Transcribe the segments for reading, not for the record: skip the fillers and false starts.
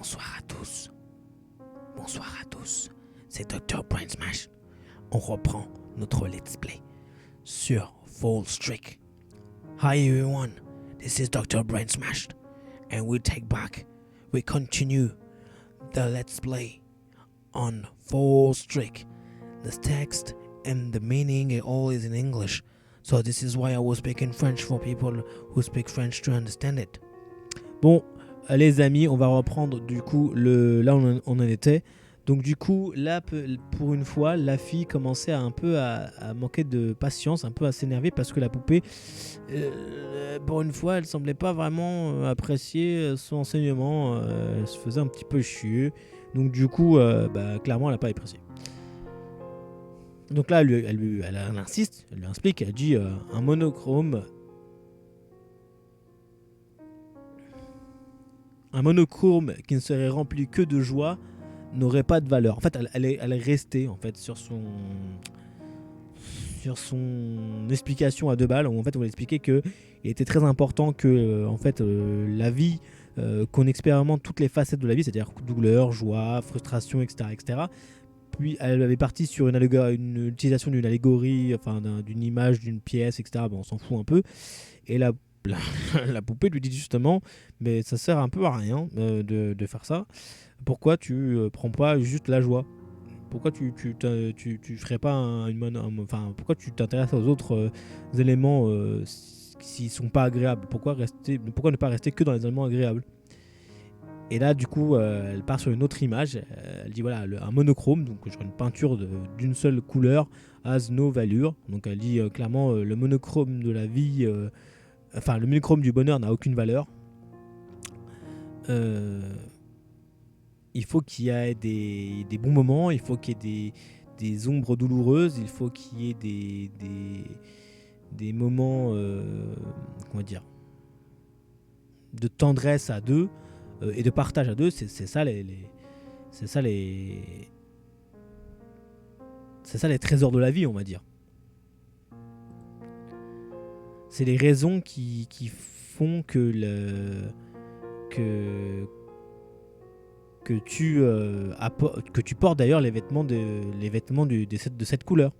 Bonsoir à tous. Bonsoir à tous. C'est Dr. Brain Smash. On reprend notre let's play sur Fall Streak. Hi everyone. This is Dr. Brain Smash. And we continue the let's play on Fall Streak. The text and the meaning all is in English. So this is why I was speaking French for people who speak French to understand it. Bon, les amis, on va reprendre du coup là on en était. Donc du coup, là, pour une fois, la fille commençait un peu à manquer de patience, un peu à s'énerver parce que la poupée, pour une fois, elle semblait pas vraiment apprécier son enseignement. Elle se faisait un petit peu chier. Donc du coup, clairement, elle n'a pas apprécié. Donc là, elle insiste, elle lui explique, elle dit un monochrome qui ne serait rempli que de joie n'aurait pas de valeur. En fait, elle est restée en fait sur son explication à 2 balles où en fait on va expliquer que il était très important que la vie, qu'on expérimente toutes les facettes de la vie, c'est-à-dire douleur, joie, frustration, etc. Puis elle avait parti sur une utilisation d'une allégorie, enfin d'une image, d'une pièce, etc. Bon, on s'en fout un peu. Et la poupée lui dit justement, mais ça sert un peu à rien de faire ça. Pourquoi tu prends pas juste la joie? Pourquoi tu ferais pas pourquoi tu t'intéresses aux autres éléments s'ils sont pas agréables? Pourquoi ne pas rester que dans les éléments agréables? Et là, du coup, elle part sur une autre image. Elle dit voilà, un monochrome, donc genre une peinture d'une seule couleur, has no value. Donc elle dit clairement le monochrome de la vie, le monochrome du bonheur n'a aucune valeur. Il faut qu'il y ait des bons moments, il faut qu'il y ait des ombres douloureuses, il faut qu'il y ait des moments, de tendresse à deux et de partage à deux. C'est ça les trésors de la vie, on va dire. C'est les raisons qui font que tu portes d'ailleurs les vêtements de cette couleur.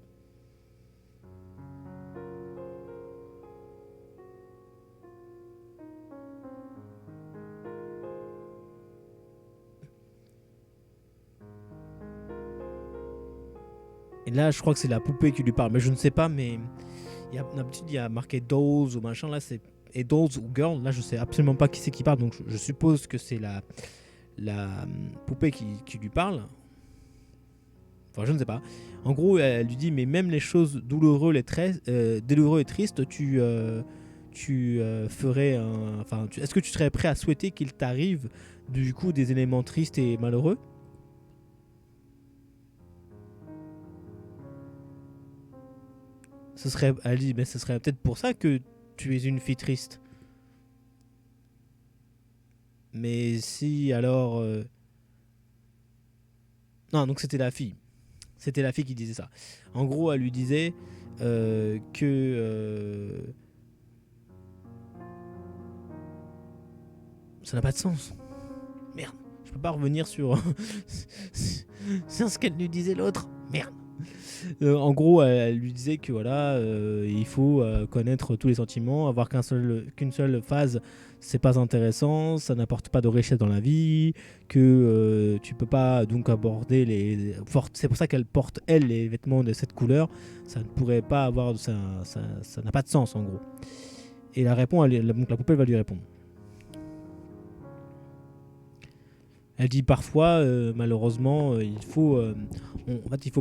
Et là, je crois que c'est la poupée qui lui parle, mais je ne sais pas, mais d'habitude il y a marqué dolls ou machin, là c'est et dolls ou girl, là je sais absolument pas qui c'est qui parle, donc je suppose que c'est la poupée qui lui parle. Enfin, je ne sais pas. En gros, elle lui dit, mais même les choses douloureuses et tristes, tu ferais est-ce que tu serais prêt à souhaiter qu'il t'arrive du coup des éléments tristes et malheureux? Elle dit, mais ce serait peut-être pour ça que tu es une fille triste. Mais si alors... Non, donc c'était la fille. C'était la fille qui disait ça. En gros, elle lui disait que... ça n'a pas de sens. Merde, je peux pas revenir sur ce qu'elle lui disait l'autre. Merde. En gros, elle lui disait que voilà, il faut connaître tous les sentiments, avoir qu'une seule phase, c'est pas intéressant, ça n'apporte pas de richesse dans la vie, que tu peux pas donc aborder c'est pour ça qu'elle porte elle les vêtements de cette couleur, ça ne pourrait pas avoir, ça n'a pas de sens en gros. Et donc la poupée va lui répondre. Elle dit parfois, malheureusement, il faut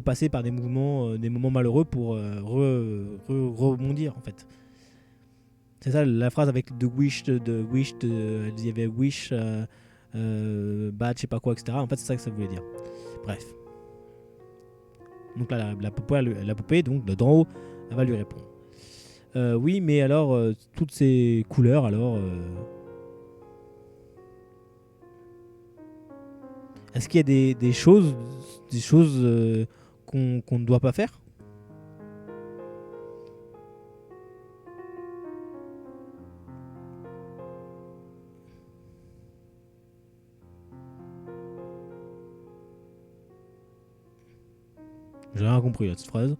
passer par des moments malheureux pour rebondir en fait. C'est ça la phrase avec the wish, elle y avait wish, bad, je sais pas quoi, etc. En fait, c'est ça que ça voulait dire. Bref. Donc là, la poupée, donc de d'en haut, elle va lui répondre. Oui, mais alors, toutes ces couleurs, alors... Est-ce qu'il y a des choses qu'on ne doit pas faire? J'ai rien compris à cette phrase.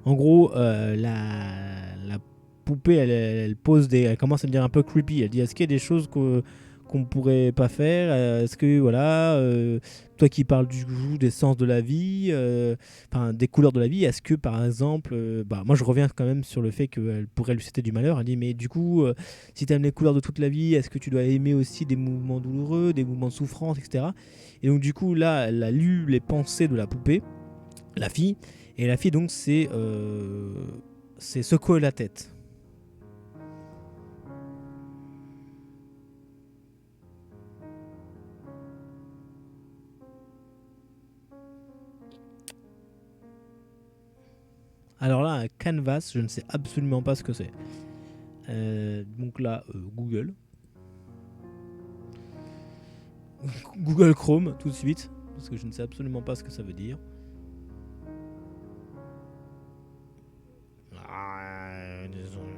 En gros, la poupée, elle pose elle commence à devenir un peu creepy. Elle dit est-ce qu'il y a des choses qu'on ne pourrait pas faire. Est-ce que, voilà, toi qui parles du goût, des sens de la vie, enfin des couleurs de la vie, est-ce que par exemple, moi je reviens quand même sur le fait qu'elle pourrait lui citer du malheur. Elle dit, mais du coup, si tu aimes les couleurs de toute la vie, est-ce que tu dois aimer aussi des mouvements douloureux, des mouvements de souffrance, etc. Et donc, du coup, là, elle a lu les pensées de la poupée, la fille, et la fille, donc, c'est secouer la tête. Alors là, un canvas, je ne sais absolument pas ce que c'est. Donc là, Google. Google Chrome, tout de suite, parce que je ne sais absolument pas ce que ça veut dire. Désolé.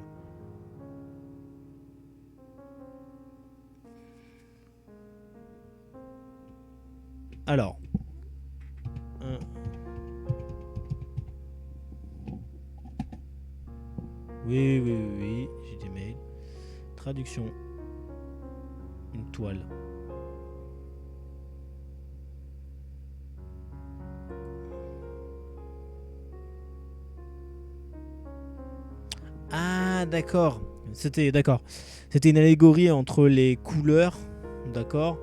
Alors. Oui, j'ai des mails. Traduction. Une toile. Ah, d'accord. C'était une allégorie entre les couleurs, d'accord,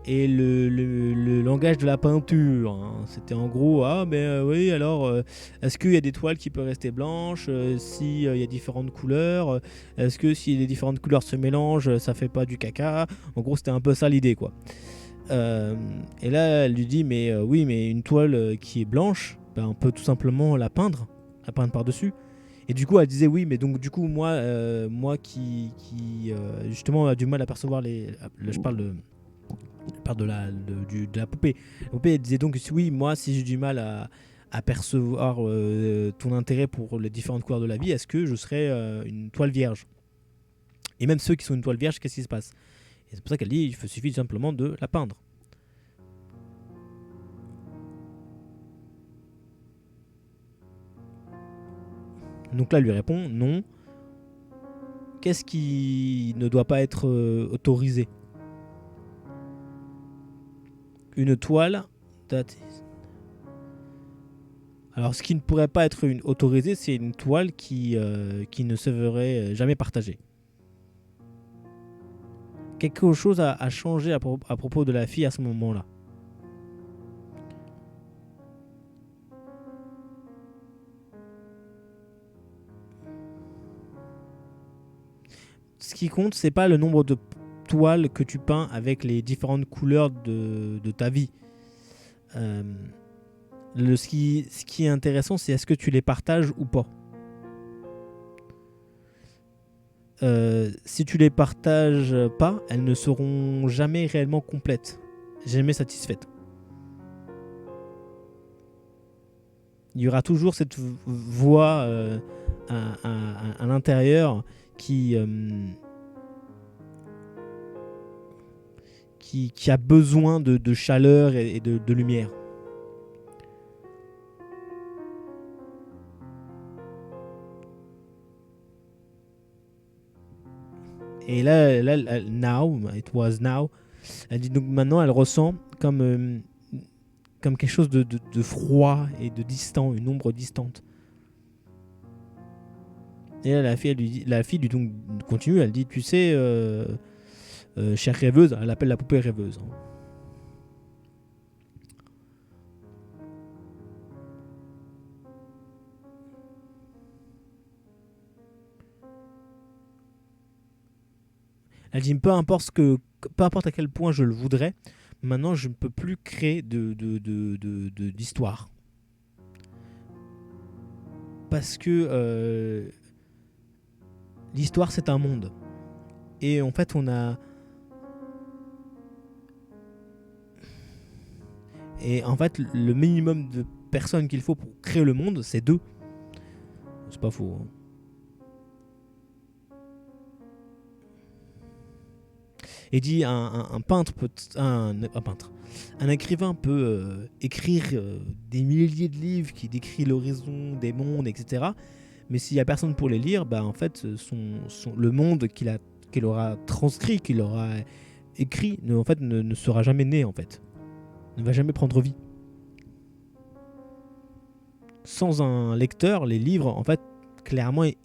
et le langage de la peinture. Hein. C'était en gros, oui, alors, est-ce qu'il y a des toiles qui peuvent rester blanches si il y a différentes couleurs Est-ce que si les différentes couleurs se mélangent, ça fait pas du caca? En gros, c'était un peu ça l'idée, quoi. Et là, elle lui dit, mais oui, mais une toile qui est blanche, on peut tout simplement la peindre par-dessus. Et du coup, elle disait oui, mais donc du coup, moi qui justement a du mal à percevoir je parle de la poupée. La poupée, elle disait donc oui, moi, si j'ai du mal à percevoir ton intérêt pour les différentes couleurs de la vie, est-ce que je serais une toile vierge? Et même ceux qui sont une toile vierge, qu'est-ce qui se passe? Et c'est pour ça qu'elle dit il suffit simplement de la peindre. Donc là, elle lui répond non. Qu'est-ce qui ne doit pas être autorisé? Une toile. Alors, ce qui ne pourrait pas être autorisé, c'est une toile qui ne se verrait jamais partagée. Quelque chose a changé à propos de la fille à ce moment-là. Ce qui compte, c'est pas le nombre de toiles que tu peins avec les différentes couleurs de ta vie. Ce qui est intéressant, c'est est-ce que tu les partages ou pas. Si tu les partages pas, elles ne seront jamais réellement complètes, jamais satisfaites. Il y aura toujours cette voix à l'intérieur qui a besoin de chaleur et de lumière. Et là, now, it was now, elle dit donc maintenant elle ressent comme quelque chose de froid et de distant, une ombre distante. Et là, la fille lui donc continue, elle dit, tu sais, chère rêveuse, elle appelle la poupée rêveuse. Hein. Elle dit, peu importe à quel point je le voudrais, maintenant je ne peux plus créer d'histoire. Parce que l'histoire c'est un monde. Et en fait on a... Et en fait le minimum de personnes qu'il faut pour créer le monde, c'est 2. C'est pas faux. Hein. Et dit un peintre un peintre, un écrivain peut écrire des milliers de livres qui décrit l'horizon des mondes, etc. Mais s'il y a personne pour les lire, bah en fait, le monde qu'il aura transcrit, qu'il aura écrit, en fait, ne sera jamais né, en fait, ne va jamais prendre vie. Sans un lecteur, les livres, en fait, clairement, ils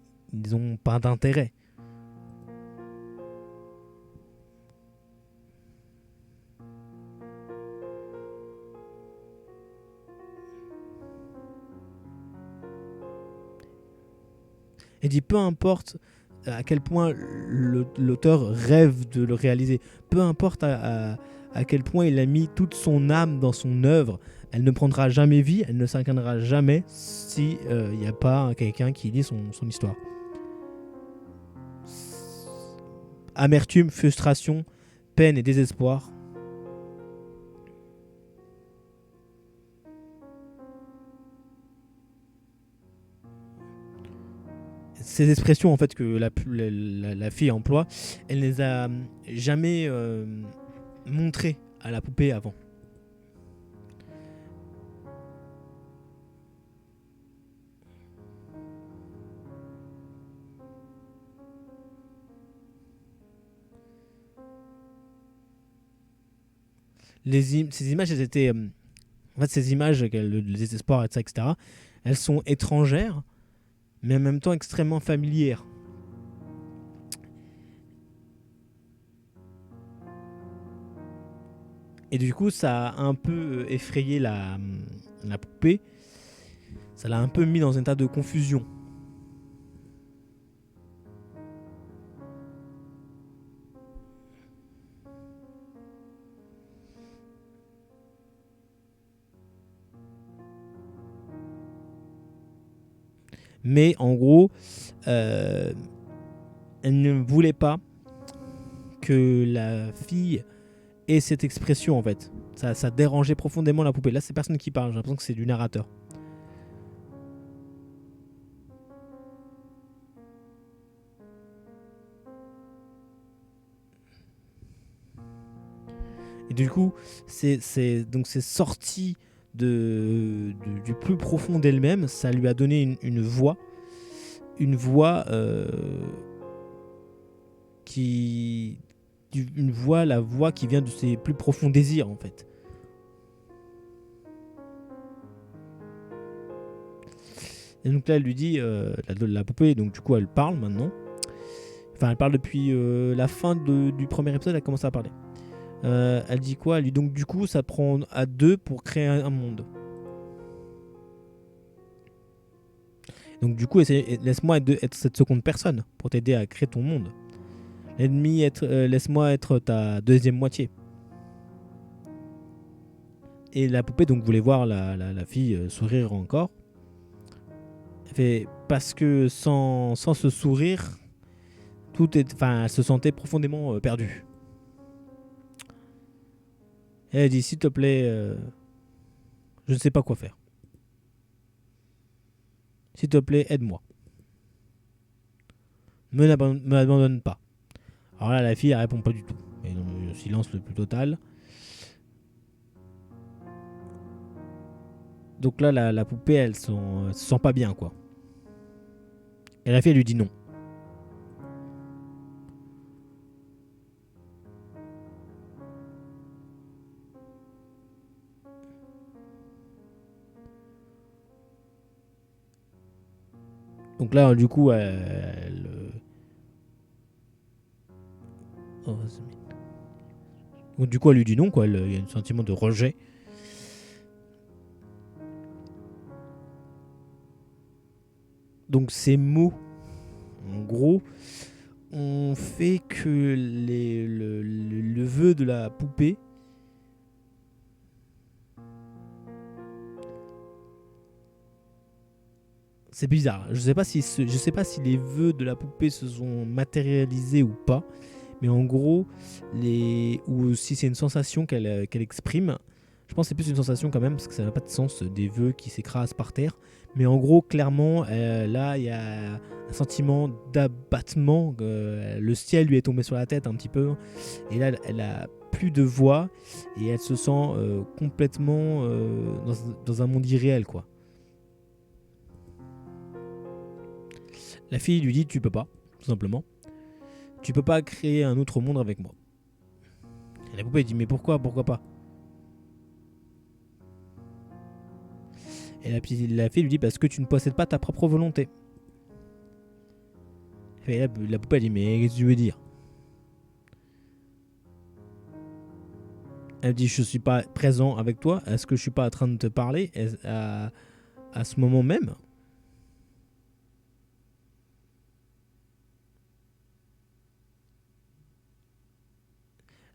n'ont pas d'intérêt. Et dit peu importe à quel point l'auteur rêve de le réaliser, peu importe à quel point il a mis toute son âme dans son œuvre, elle ne prendra jamais vie, elle ne s'incarnera jamais si n'y a pas quelqu'un qui lit son histoire. Amertume, frustration, peine et désespoir. Ces expressions en fait que la fille emploie, elle ne les a jamais montrées à la poupée avant. Ces images, elles étaient en fait, ces images, le désespoir, etc., elles sont étrangères, mais en même temps extrêmement familières. Et du coup, ça a un peu effrayé la poupée. Ça l'a un peu mis dans un état de confusion. Mais en gros, elle ne voulait pas que la fille ait cette expression en fait. Ça dérangeait profondément la poupée. Là, c'est personne qui parle, j'ai l'impression que c'est du narrateur. Et du coup, c'est sorti du plus profond d'elle-même. Ça lui a donné une voix. Une voix la voix qui vient de ses plus profonds désirs en fait. Et donc là, elle lui dit, la poupée, donc du coup, elle parle maintenant. Enfin, elle parle depuis la fin du premier épisode, elle commence à parler. Elle dit quoi? Elle dit donc du coup, ça prend à deux pour créer un monde. Donc du coup, laisse-moi être cette seconde personne pour t'aider à créer ton monde. Laisse-moi être ta deuxième moitié. Et la poupée donc voulait voir la fille sourire encore. Elle fait parce que sans ce sourire, elle se sentait profondément perdue. Et elle dit s'il te plaît, je ne sais pas quoi faire. S'il te plaît, aide-moi. Me abandonne pas. Alors là, la fille, elle répond pas du tout. Et dans le silence le plus total. Donc là, la poupée, elle se sent pas bien, quoi. Et la fille, elle lui dit non. Donc là, du coup, donc, du coup, elle lui dit non, quoi. Il y a un sentiment de rejet. Donc ces mots, en gros, ont fait que le vœu de la poupée c'est bizarre. Je sais pas si les vœux de la poupée se sont matérialisés ou pas, mais en gros, ou si c'est une sensation qu'elle exprime, Je pense que c'est plus une sensation quand même, parce que ça n'a pas de sens, des vœux qui s'écrasent par terre. Mais en gros, clairement, là, il y a un sentiment d'abattement. Le ciel lui est tombé sur la tête un petit peu. Et là, elle a plus de voix et elle se sent complètement dans un monde irréel, quoi. La fille lui dit tu peux pas, tout simplement. Tu peux pas créer un autre monde avec moi. Et la poupée dit mais pourquoi pas. Et la fille lui dit parce que tu ne possèdes pas ta propre volonté. Et la poupée dit mais qu'est-ce que tu veux dire. Elle dit je suis pas présent avec toi. Est-ce que je suis pas en train de te parler à ce moment même?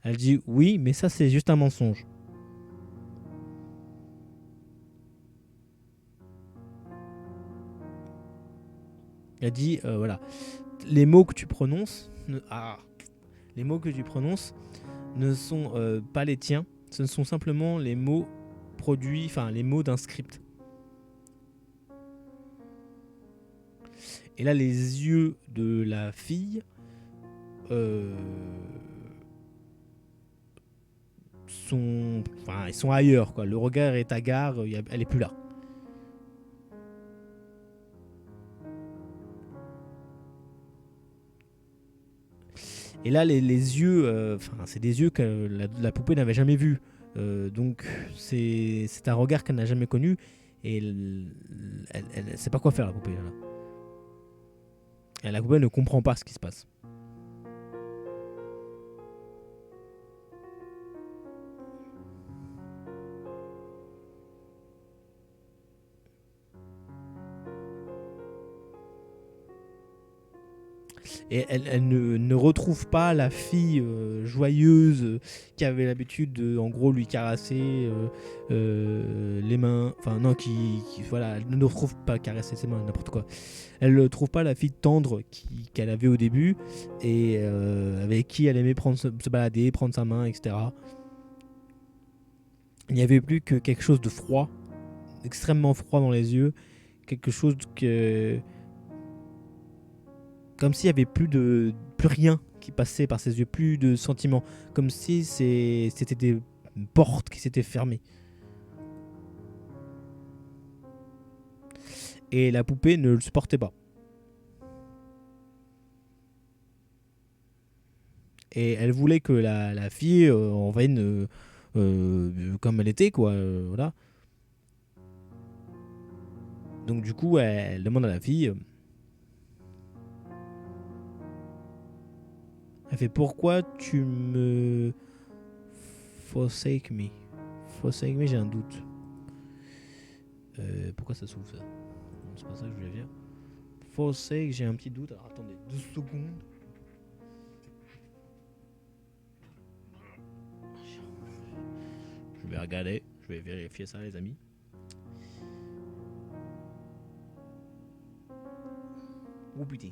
Elle dit oui, mais ça c'est juste un mensonge. Elle dit voilà, les mots que tu prononces, les mots que tu prononces ne sont pas les tiens. Ce ne sont simplement les mots produits, enfin les mots d'un script. Et là, les yeux de la fille ils sont ailleurs, quoi. Le regard est hagard, elle est plus là. Et là, les yeux, c'est des yeux que la poupée n'avait jamais vus. Donc, c'est un regard qu'elle n'a jamais connu. Et elle sait pas quoi faire, la poupée. Là. Et la poupée ne comprend pas ce qui se passe. Et elle ne retrouve pas la fille joyeuse qui avait l'habitude de, en gros, lui caresser les mains. Enfin, non, voilà, elle ne retrouve pas caresser ses mains, n'importe quoi. Elle ne trouve pas la fille tendre qu'elle avait au début et avec qui elle aimait se balader, prendre sa main, etc. Il n'y avait plus que quelque chose de froid, extrêmement froid dans les yeux, quelque chose que comme s'il y avait plus rien qui passait par ses yeux, plus de sentiments, comme si c'était des portes qui s'étaient fermées. Et la poupée ne le supportait pas. Et elle voulait que la fille en revienne comme elle était, quoi. Voilà. Donc du coup, elle demande à la fille. Elle fait pourquoi tu me forsake me. Forsake me, j'ai un doute. Pourquoi ça s'ouvre ça? Non, c'est pas ça que je voulais dire. Forsake, j'ai un petit doute. Alors attendez 2 secondes. Je vais regarder, je vais vérifier ça, les amis. Oh putain.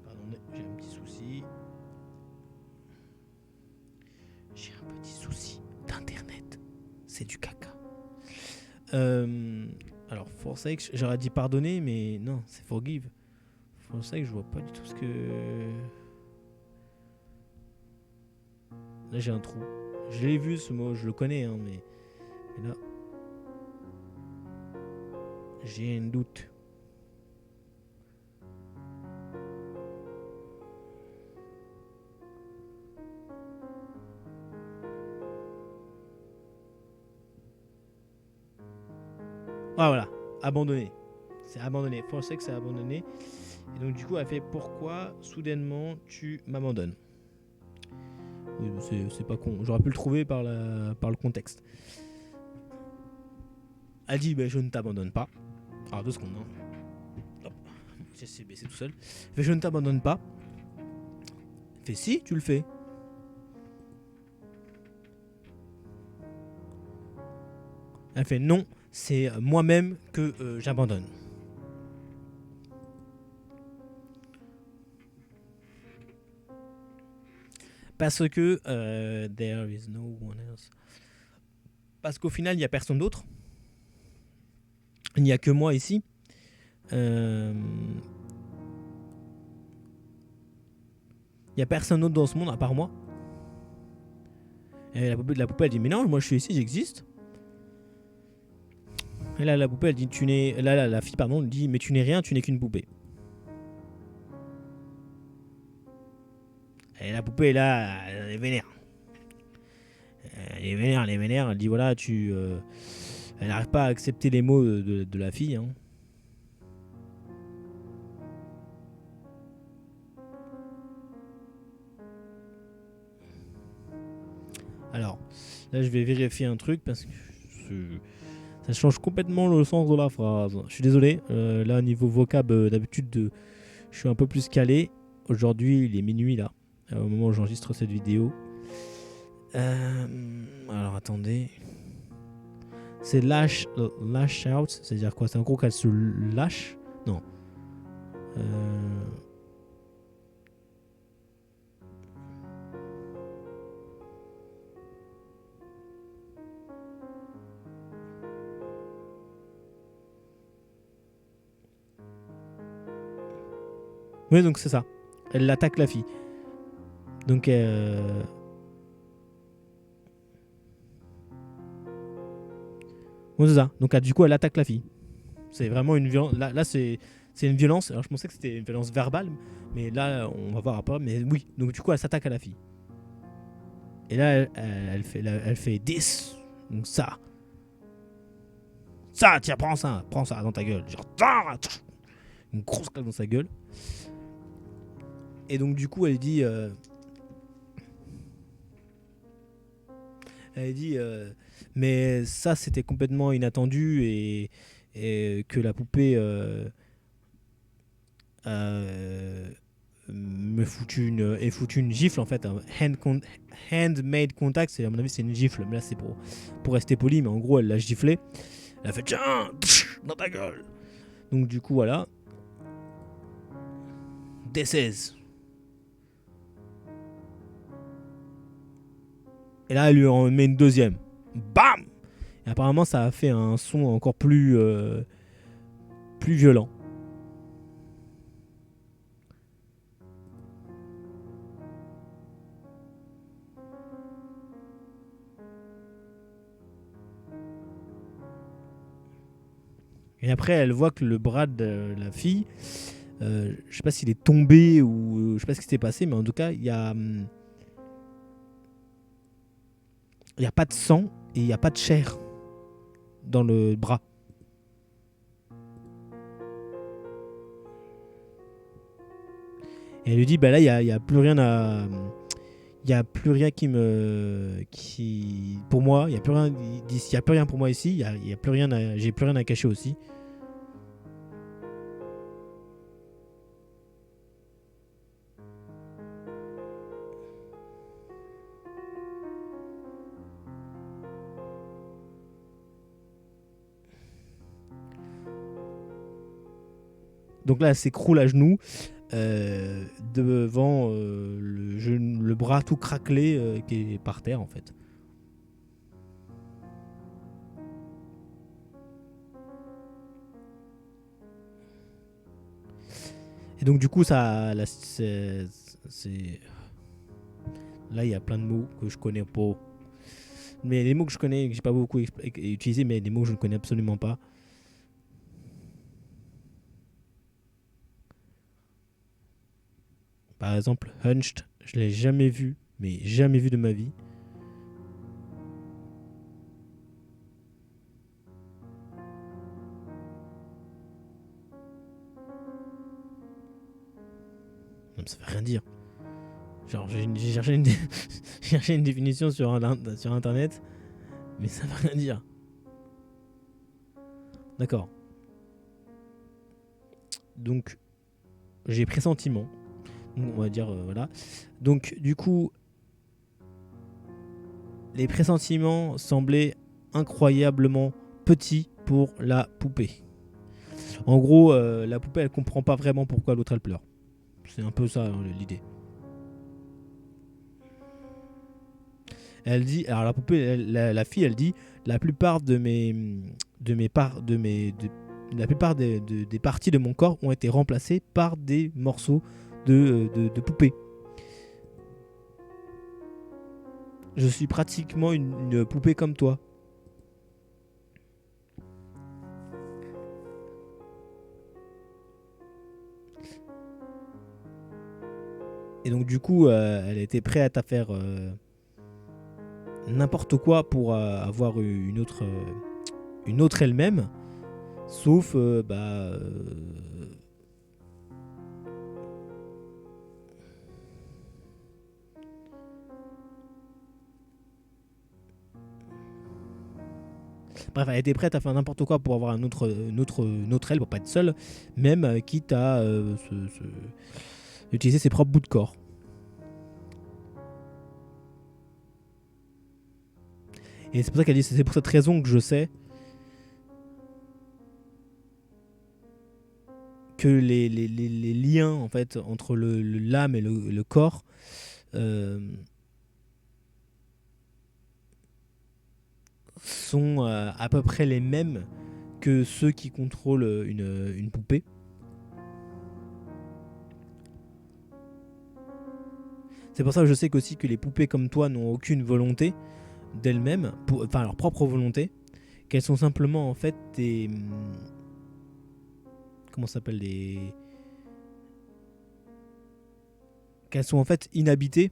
Pardon, j'ai un petit souci. J'ai un petit souci d'internet. C'est du caca. Alors, forsake, j'aurais dit pardonner, mais non, c'est forgive. Forsake, je vois pas du tout ce que. Là, j'ai un trou. Je l'ai vu ce mot, je le connais, hein, mais là. J'ai un doute. Ah voilà, abandonné. C'est abandonné. Forsake, c'est abandonné. Et donc du coup, elle fait pourquoi soudainement tu m'abandonnes. Oui, c'est pas con. J'aurais pu le trouver par le contexte. Elle dit je ne t'abandonne pas. Alors 2 secondes. Hop. C'est baissé tout seul. Elle fait je ne t'abandonne pas. Elle fait si, tu le fais. Elle fait non, c'est moi-même que j'abandonne. Parce que there is no one else. Parce qu'au final, il n'y a personne d'autre. Il n'y a que moi ici. Il n'y a personne d'autre dans ce monde à part moi. Et la poupée elle dit mais non, moi je suis ici, j'existe. Et là la poupée elle dit tu n'es. Là la fille pardon elle dit mais tu n'es rien, tu n'es qu'une poupée. Et la poupée là elle est vénère. Elle est vénère, elle dit voilà tu. Elle n'arrive pas à accepter les mots de la fille. Hein. Alors, là je vais vérifier un truc parce que ça change complètement le sens de la phrase. Je suis désolé, là niveau vocab, d'habitude je suis un peu plus calé. Aujourd'hui il est minuit là, au moment où j'enregistre cette vidéo. Alors attendez. C'est lash out, c'est-à-dire quoi? C'est en gros qu'elle se lâche? Non. Oui, donc c'est ça. Elle attaque la fille. Donc oui, c'est ça. Donc du coup, elle attaque la fille. C'est vraiment une violence. Là c'est une violence. Alors je pensais que c'était une violence verbale, mais là on va voir après. Mais oui. Donc du coup, elle s'attaque à la fille. Et là, elle fait 10. Donc ça. Ça, tiens, prends ça dans ta gueule. Genre, une grosse claque dans sa gueule. Et donc du coup, elle dit. Mais ça c'était complètement inattendu et que la poupée me foutu une gifle en fait. Handmade contact, c'est à mon avis c'est une gifle. Mais là c'est pour rester poli, mais en gros elle l'a giflé. Elle a fait tiens dans ta gueule. Donc du coup voilà. This is. Et là elle lui en met une deuxième. Bam. Et apparemment ça a fait un son encore plus violent. Et après elle voit que le bras de la fille, je sais pas s'il est tombé ou je sais pas ce qui s'est passé, mais en tout cas il y a pas de sang et il y a pas de chair dans le bras. Et elle lui dit bah là il y a plus rien à il y a plus rien qui pour moi, il y a plus rien d'ici, il y a plus rien pour moi ici, il y a plus rien j'ai plus rien à cacher aussi. Donc là elle s'écroule à genoux devant le bras tout craquelé qui est par terre en fait. Et donc du coup ça là, c'est là il y a plein de mots que je connais pas. Mais les mots que je connais, que j'ai pas beaucoup utilisé, mais des mots que je ne connais absolument pas. Par exemple, hunched, je l'ai jamais vu, mais jamais vu de ma vie. Non, ça veut rien dire. Genre, j'ai cherché une définition sur internet, mais ça veut rien dire. D'accord. Donc, j'ai pressentiment. On va dire, voilà. Donc, du coup, les pressentiments semblaient incroyablement petits pour la poupée. En gros, la poupée, elle comprend pas vraiment pourquoi l'autre, elle pleure. C'est un peu ça l'idée. Elle dit, alors la poupée, la fille, elle dit, la plupart la plupart des parties de mon corps ont été remplacées par des morceaux de poupée. Je suis pratiquement une poupée comme toi. Et donc du coup, elle était prête à faire n'importe quoi pour avoir une autre elle-même, sauf bref, elle était prête à faire n'importe quoi pour avoir une autre elle, pour pas être seule, même quitte à utiliser ses propres bouts de corps. Et c'est pour ça qu'elle dit, c'est pour cette raison que je sais que les liens en fait entre l'âme et le corps euh, sont à peu près les mêmes que ceux qui contrôlent une poupée. C'est pour ça que je sais qu'aussi que les poupées comme toi n'ont aucune volonté d'elles-mêmes, enfin leur propre volonté, qu'elles sont simplement en fait des... Comment ça s'appelle des... Qu'elles sont en fait inhabitées.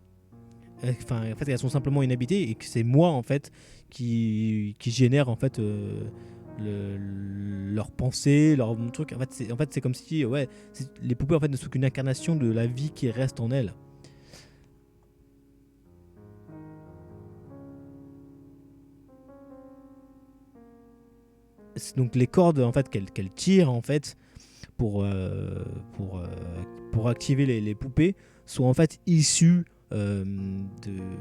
Enfin, en fait, elles sont simplement inhabitées et que c'est moi en fait qui génère en fait leurs pensées, leurs trucs. En fait, c'est comme si ouais, les poupées en fait ne sont qu'une incarnation de la vie qui reste en elles. Donc les cordes en fait qu'elle tire en fait pour euh, pour euh, pour activer les poupées sont en fait issues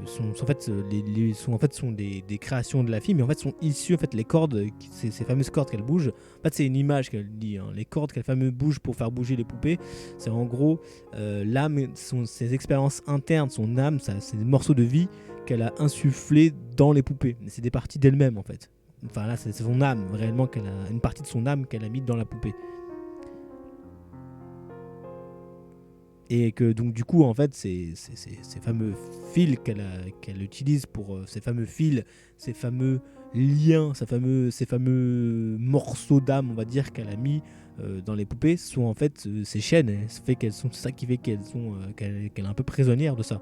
sont en fait sont des créations de la fille, mais en fait sont issues en fait les cordes, ces fameuses cordes qu'elle bouge. En fait, c'est une image qu'elle dit, hein. Les cordes qu'elle fameux bouge pour faire bouger les poupées, c'est en gros l'âme, ses expériences internes, son âme, c'est des morceaux de vie qu'elle a insufflés dans les poupées. C'est des parties d'elle-même en fait. Enfin là, c'est son âme réellement qu'elle a, une partie de son âme qu'elle a mise dans la poupée. Et que donc du coup en fait ces fameux fils qu'elle utilise pour ces fameux fils, ces fameux liens, ces fameux morceaux d'âme on va dire qu'elle a mis dans les poupées sont en fait ces chaînes, fait qu'elles sont ça qui fait qu'elles sont qu'elle est un peu prisonnière de ça.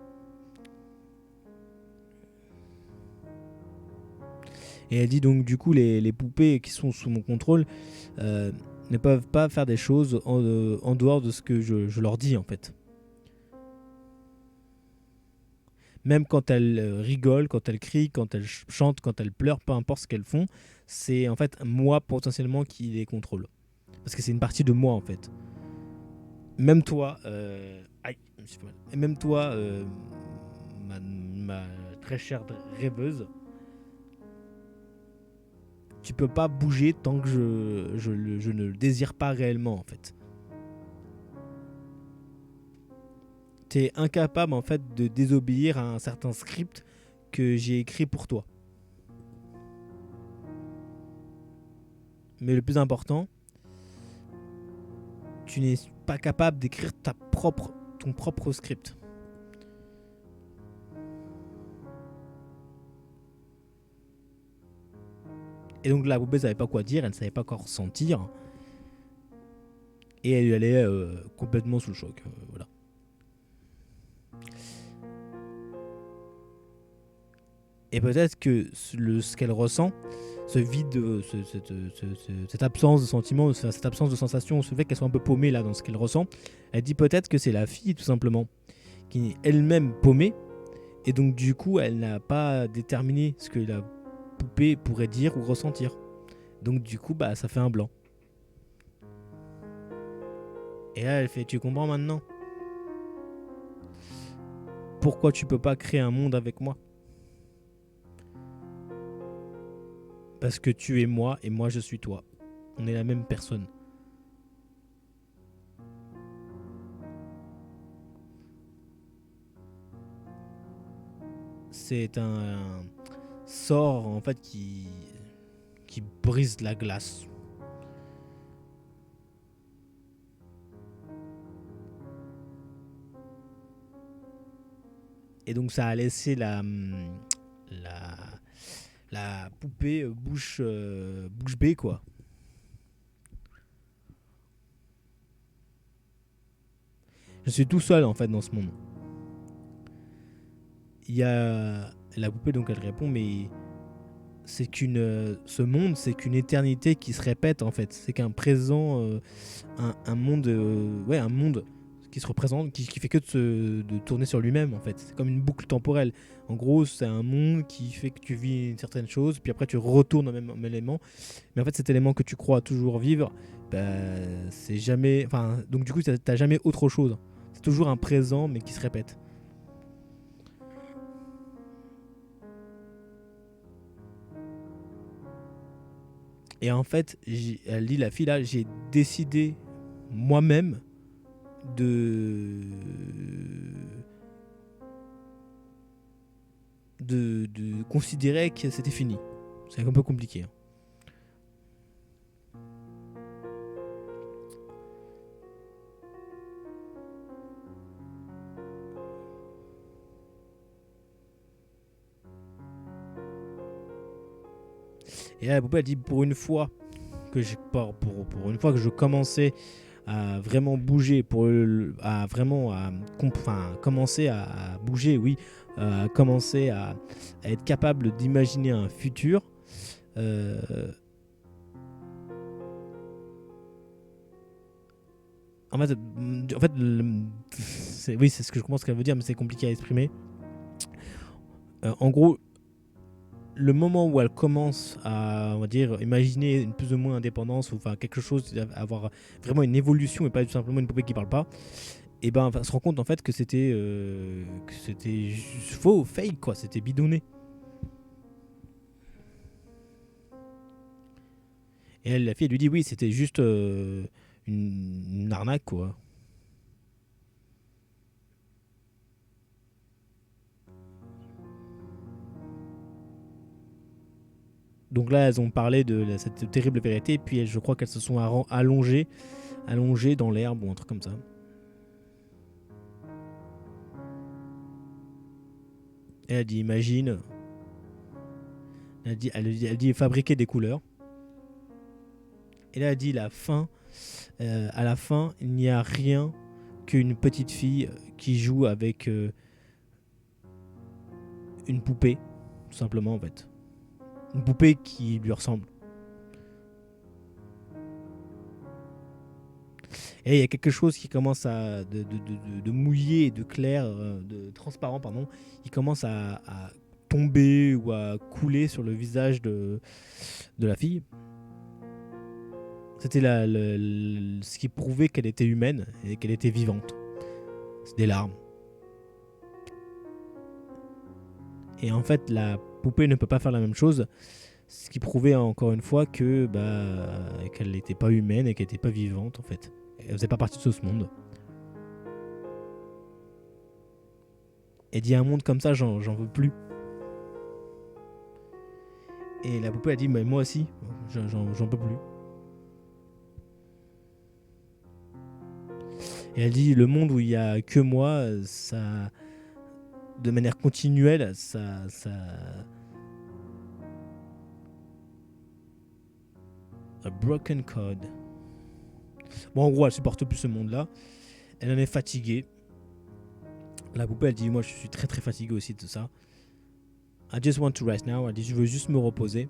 Et elle dit donc du coup les poupées qui sont sous mon contrôle euh, ne peuvent pas faire des choses en dehors de ce que je leur dis en fait. Même quand elles rigolent, quand elles crient, quand elles chantent, quand elles pleurent, peu importe ce qu'elles font, c'est en fait moi potentiellement qui les contrôle. Parce que c'est une partie de moi en fait. Même toi, aïe, je me suis fait mal. Et même toi, ma très chère rêveuse, tu peux pas bouger tant que je ne le désire pas réellement en fait. T'es incapable en fait de désobéir à un certain script que j'ai écrit pour toi. Mais le plus important, tu n'es pas capable d'écrire ton propre script. Et donc la poupée ne savait pas quoi dire, elle ne savait pas quoi ressentir. Et elle allait complètement sous le choc. Voilà. Et peut-être que ce qu'elle ressent, ce vide, cette absence de sentiments, cette absence de sensation, ce fait qu'elle soit un peu paumée là dans ce qu'elle ressent, elle dit peut-être que c'est la fille tout simplement, qui est elle-même paumée, et donc du coup elle n'a pas déterminé ce que la poupée pourrait dire ou ressentir. Donc du coup bah ça fait un blanc. Et là elle fait tu comprends maintenant pourquoi tu peux pas créer un monde avec moi? Parce que tu es moi et moi je suis toi. On est la même personne. C'est un sort en fait qui qui brise la glace. Et donc ça a laissé la, la poupée bouche bée, quoi. Je suis tout seul en fait dans ce monde. Il y a la poupée, donc elle répond, mais ce monde, c'est qu'une éternité qui se répète en fait. C'est qu'un présent, un monde, un monde qui se représente, qui fait que de tourner sur lui-même en fait. C'est comme une boucle temporelle. En gros, c'est un monde qui fait que tu vis une certaine chose, puis après tu retournes au même élément. Mais en fait, cet élément que tu crois toujours vivre, bah, c'est jamais. Enfin, donc du coup, t'as jamais autre chose. C'est toujours un présent, mais qui se répète. Et en fait, elle dit, la fille là, j'ai décidé moi-même de, de considérer que c'était fini. C'est un peu compliqué. Hein. Et là, la poupée, elle dit, pour une fois que pour une fois que je commençais à vraiment bouger, à vraiment commencer à bouger, oui, à commencer à être capable d'imaginer un futur. euh, oui, c'est ce que je pense qu'elle veut dire, mais c'est compliqué à exprimer. En gros, le moment où elle commence à, on va dire, imaginer une plus ou moins indépendance, ou enfin quelque chose, avoir vraiment une évolution et pas tout simplement une poupée qui parle pas, et ben elle se rend compte en fait que c'était juste faux, fake quoi, c'était bidonné. Et elle, la fille, elle lui dit oui, c'était juste une arnaque quoi. Donc là, elles ont parlé de cette terrible vérité, et puis je crois qu'elles se sont allongées dans l'herbe ou un truc comme ça. Et elle dit imagine, elle dit fabriquer des couleurs. Et là, elle dit la fin. À la fin, il n'y a rien qu'une petite fille qui joue avec une poupée, tout simplement en fait. Une poupée qui lui ressemble. Et il y a quelque chose qui commence à de mouiller et de clair, de transparent, pardon, qui commence à tomber ou à couler sur le visage de la fille. C'était ce qui prouvait qu'elle était humaine et qu'elle était vivante. C'est des larmes. Et en fait, la poupée ne peut pas faire la même chose, ce qui prouvait encore une fois qu'elle n'était pas humaine et qu'elle n'était pas vivante en fait. Elle faisait pas partie de ce monde. Elle dit un monde comme ça, j'en veux plus. Et la poupée a dit mais moi aussi, j'en peux plus. Et elle dit le monde où il y a que moi, ça, de manière continuelle, ça a broken code. Bon, en gros, elle supporte plus ce monde-là. Elle en est fatiguée. La poupée, elle dit moi, je suis très très fatiguée aussi de ça. I just want to rest now. Elle dit je veux juste me reposer.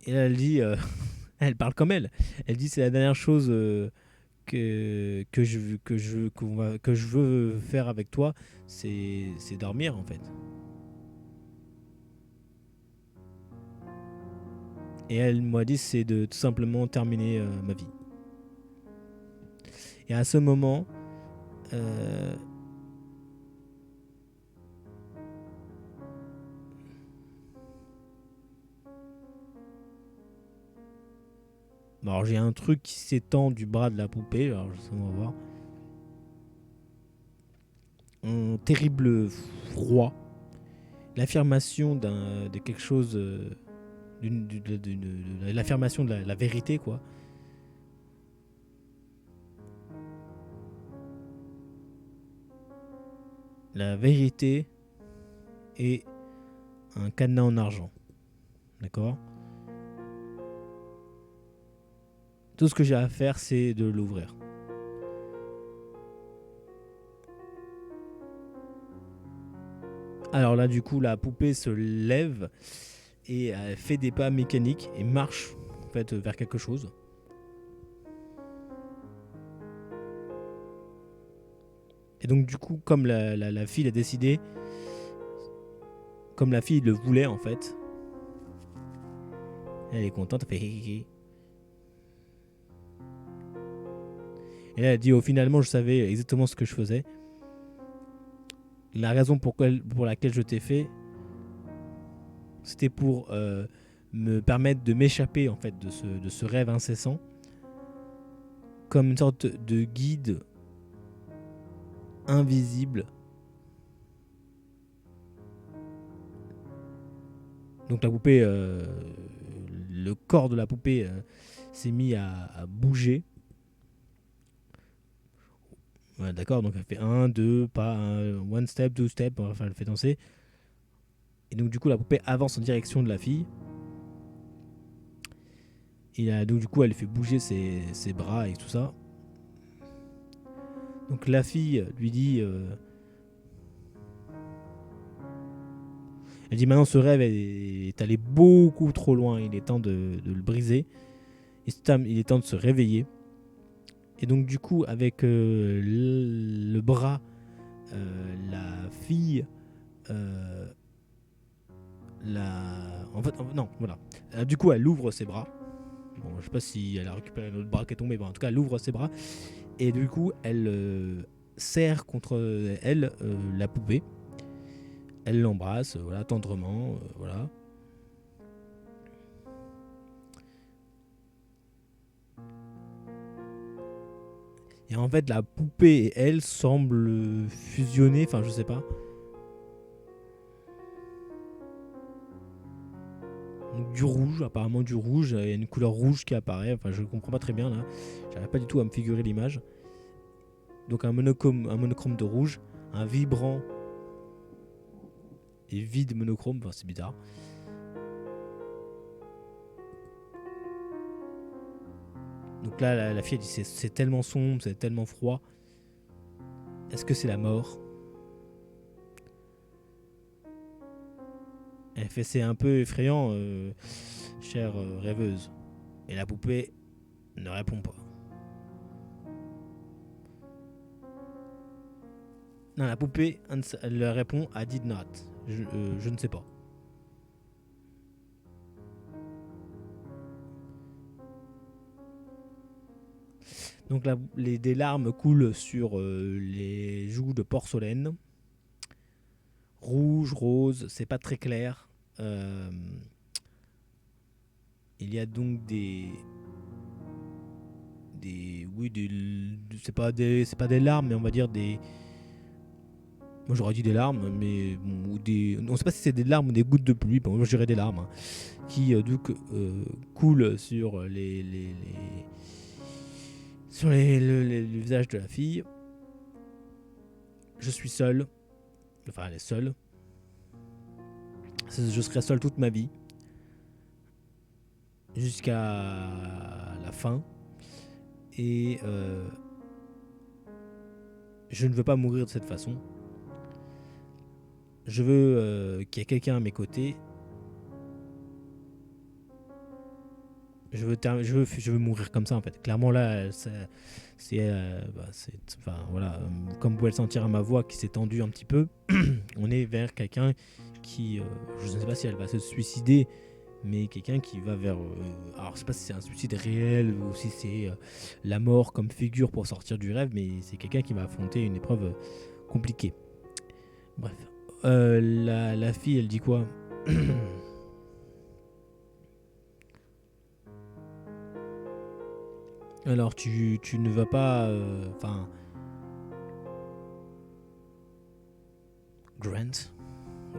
Et là, elle dit, elle parle comme elle. Elle dit c'est la dernière chose que je veux faire avec toi, c'est dormir en fait. Et elle m'a dit c'est de tout simplement terminer ma vie. Et à ce moment, euh, alors j'ai un truc qui s'étend du bras de la poupée, alors on va voir. Un terrible froid l'affirmation de quelque chose, l'affirmation de la vérité, quoi. La vérité est un cadenas en argent. D'accord ? Tout ce que j'ai à faire, c'est de l'ouvrir. Alors là, du coup, la poupée se lève et elle fait des pas mécaniques et marche en fait vers quelque chose. Et donc du coup, comme la fille a décidé, comme la fille le voulait en fait, elle est contente, elle fait hihihi. Et là, elle dit, finalement, je savais exactement ce que je faisais. La raison pour laquelle je t'ai fait, c'était pour me permettre de m'échapper en fait de ce rêve incessant, comme une sorte de guide invisible. Donc la poupée, le corps de la poupée s'est mis à bouger. Ouais, d'accord, donc elle fait 1, 2, pas un, one step, 2 step, enfin elle fait danser. Et donc du coup la poupée avance en direction de la fille. Et donc du coup elle fait bouger ses bras et tout ça. Donc la fille lui dit, elle dit maintenant ce rêve est allé beaucoup trop loin, il est temps de le briser, il est temps de se réveiller. Et donc du coup avec le bras, la fille, non, voilà. Du coup elle ouvre ses bras. Bon, je sais pas si elle a récupéré un autre bras qui est tombé, mais en tout cas elle ouvre ses bras. Et du coup elle serre contre elle la poupée. Elle l'embrasse, voilà, tendrement, voilà. Et en fait, la poupée et elle semblent fusionner, enfin, je sais pas. Donc, du rouge, apparemment du rouge, il y a une couleur rouge qui apparaît, enfin, je comprends pas très bien là. J'arrive pas du tout à me figurer l'image. Donc, un monochrome de rouge, un vibrant et vide monochrome, enfin, c'est bizarre. Donc là, la fille elle dit c'est tellement sombre, c'est tellement froid. Est-ce que c'est la mort? Elle fait c'est un peu effrayant, chère rêveuse. Et la poupée ne répond pas. Non, la poupée, elle répond I did not. Je ne sais pas. Donc des larmes coulent sur les joues de porcelaine. Rouge, rose, c'est pas très clair. Il y a donc oui, c'est pas des larmes, mais on va dire des. Moi j'aurais dit des larmes, mais bon, ou des. On sait pas si c'est des larmes ou des gouttes de pluie. Bon, moi je dirais des larmes, hein, qui donc coulent sur sur le visage de la fille. Je suis seul. Enfin, elle est seule. Je serai seul toute ma vie. Jusqu'à la fin. Et je ne veux pas mourir de cette façon. Je veux qu'il y ait quelqu'un à mes côtés. Je veux mourir comme ça en fait. Clairement là, enfin voilà, comme vous pouvez le sentir à ma voix qui s'est tendue un petit peu, on est vers quelqu'un qui, je ne sais pas si elle va se suicider, mais quelqu'un qui va vers, alors je sais pas si c'est un suicide réel ou si c'est la mort comme figure pour sortir du rêve, mais c'est quelqu'un qui va affronter une épreuve compliquée. Bref, la fille, elle dit quoi? Alors tu ne vas pas, enfin, Grant,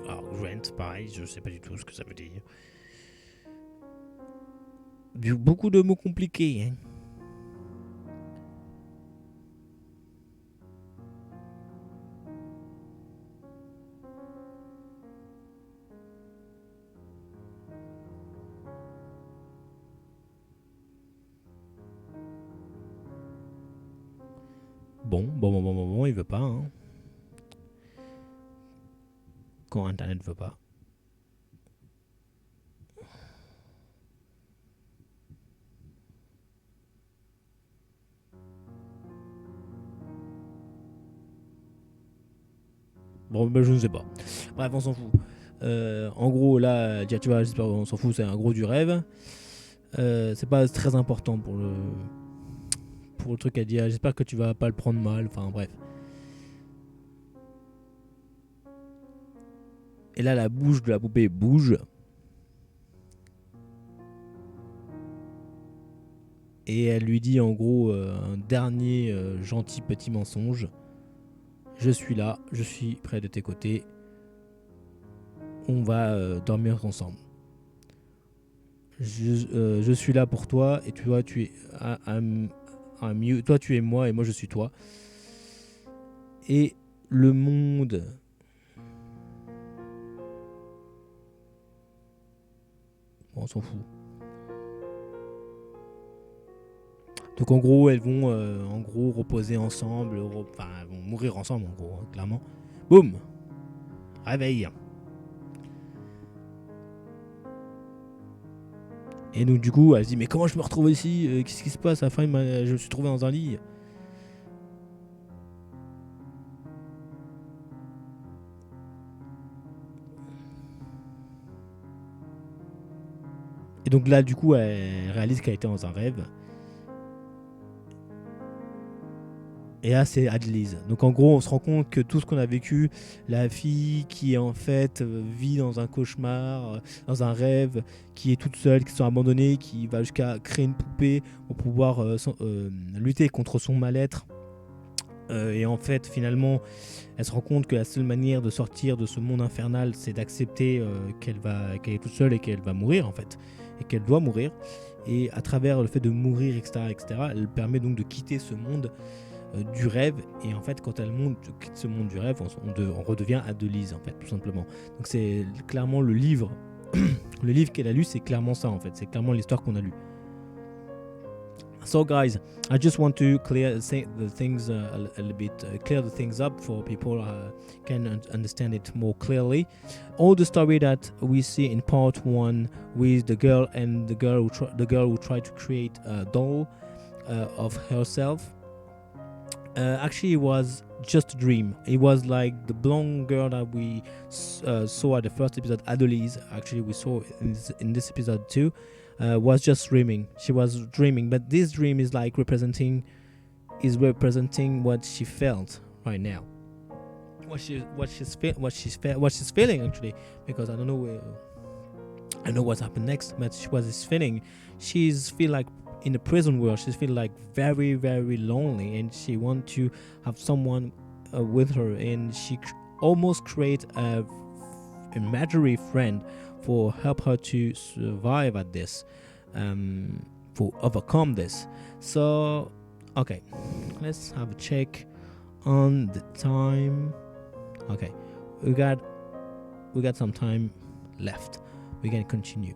Alors, Grant, pareil, je sais pas du tout ce que ça veut dire. Beaucoup de mots compliqués, hein. Bon, il veut pas, hein. Quand Internet veut pas. Bon, ben je ne sais pas. Bref, on s'en fout. En gros, là, tu vois, j'espère qu'on s'en fout, c'est un gros du rêve. C'est pas très important pour le truc à dire. J'espère que tu vas pas le prendre mal. Enfin, bref. Et là, la bouche de la poupée bouge. Et elle lui dit en gros un dernier gentil petit mensonge. Je suis là, je suis près de tes côtés. On va dormir ensemble. Je suis là pour toi et toi tu es toi tu es moi et moi je suis toi. Et le monde bon, on s'en fout. Donc en gros elles vont en gros reposer ensemble, enfin elles vont mourir ensemble en gros, hein, clairement. Boum, réveil. Et donc du coup elle se dit mais comment je me retrouve ici, qu'est-ce qui se passe, à la fin je me suis trouvé dans un lit. Et donc là du coup elle réalise qu'elle était dans un rêve. Et là, c'est Adelise. Donc en gros, on se rend compte que tout ce qu'on a vécu, la fille qui en fait vit dans un cauchemar, dans un rêve, qui est toute seule, qui se sent abandonnée, qui va jusqu'à créer une poupée pour pouvoir lutter contre son mal-être. Et en fait, finalement, elle se rend compte que la seule manière de sortir de ce monde infernal, c'est d'accepter qu'elle est toute seule et qu'elle va mourir en fait, et qu'elle doit mourir. Et à travers le fait de mourir, etc., elle permet donc de quitter ce monde du rêve. Et en fait quand elle quitte ce monde du rêve, on redevient Adelise en fait, tout simplement. Donc c'est clairement le livre le livre qu'elle a lu, c'est clairement ça en fait, c'est clairement l'histoire qu'on a lue. So guys, I just want to clear the things a little bit, clear the things up for people can understand it more clearly. All the story that we see in part 1 with the girl and the girl who tried to create a doll of herself, actually it was just a dream. It was like the blonde girl that we saw at the first episode, Adelise, actually we saw in this episode too, was just dreaming. She was dreaming, but this dream is like representing what she felt right now, what she's feeling actually, because I don't know I know what's happened next, but what she's feeling, she's feel like in the prison world, she feel like very very lonely, and she want to have someone with her, and she almost create a imaginary friend for help her to survive at this, for overcome this. So okay, let's have a check on the time. Okay, we got some time left, we can continue.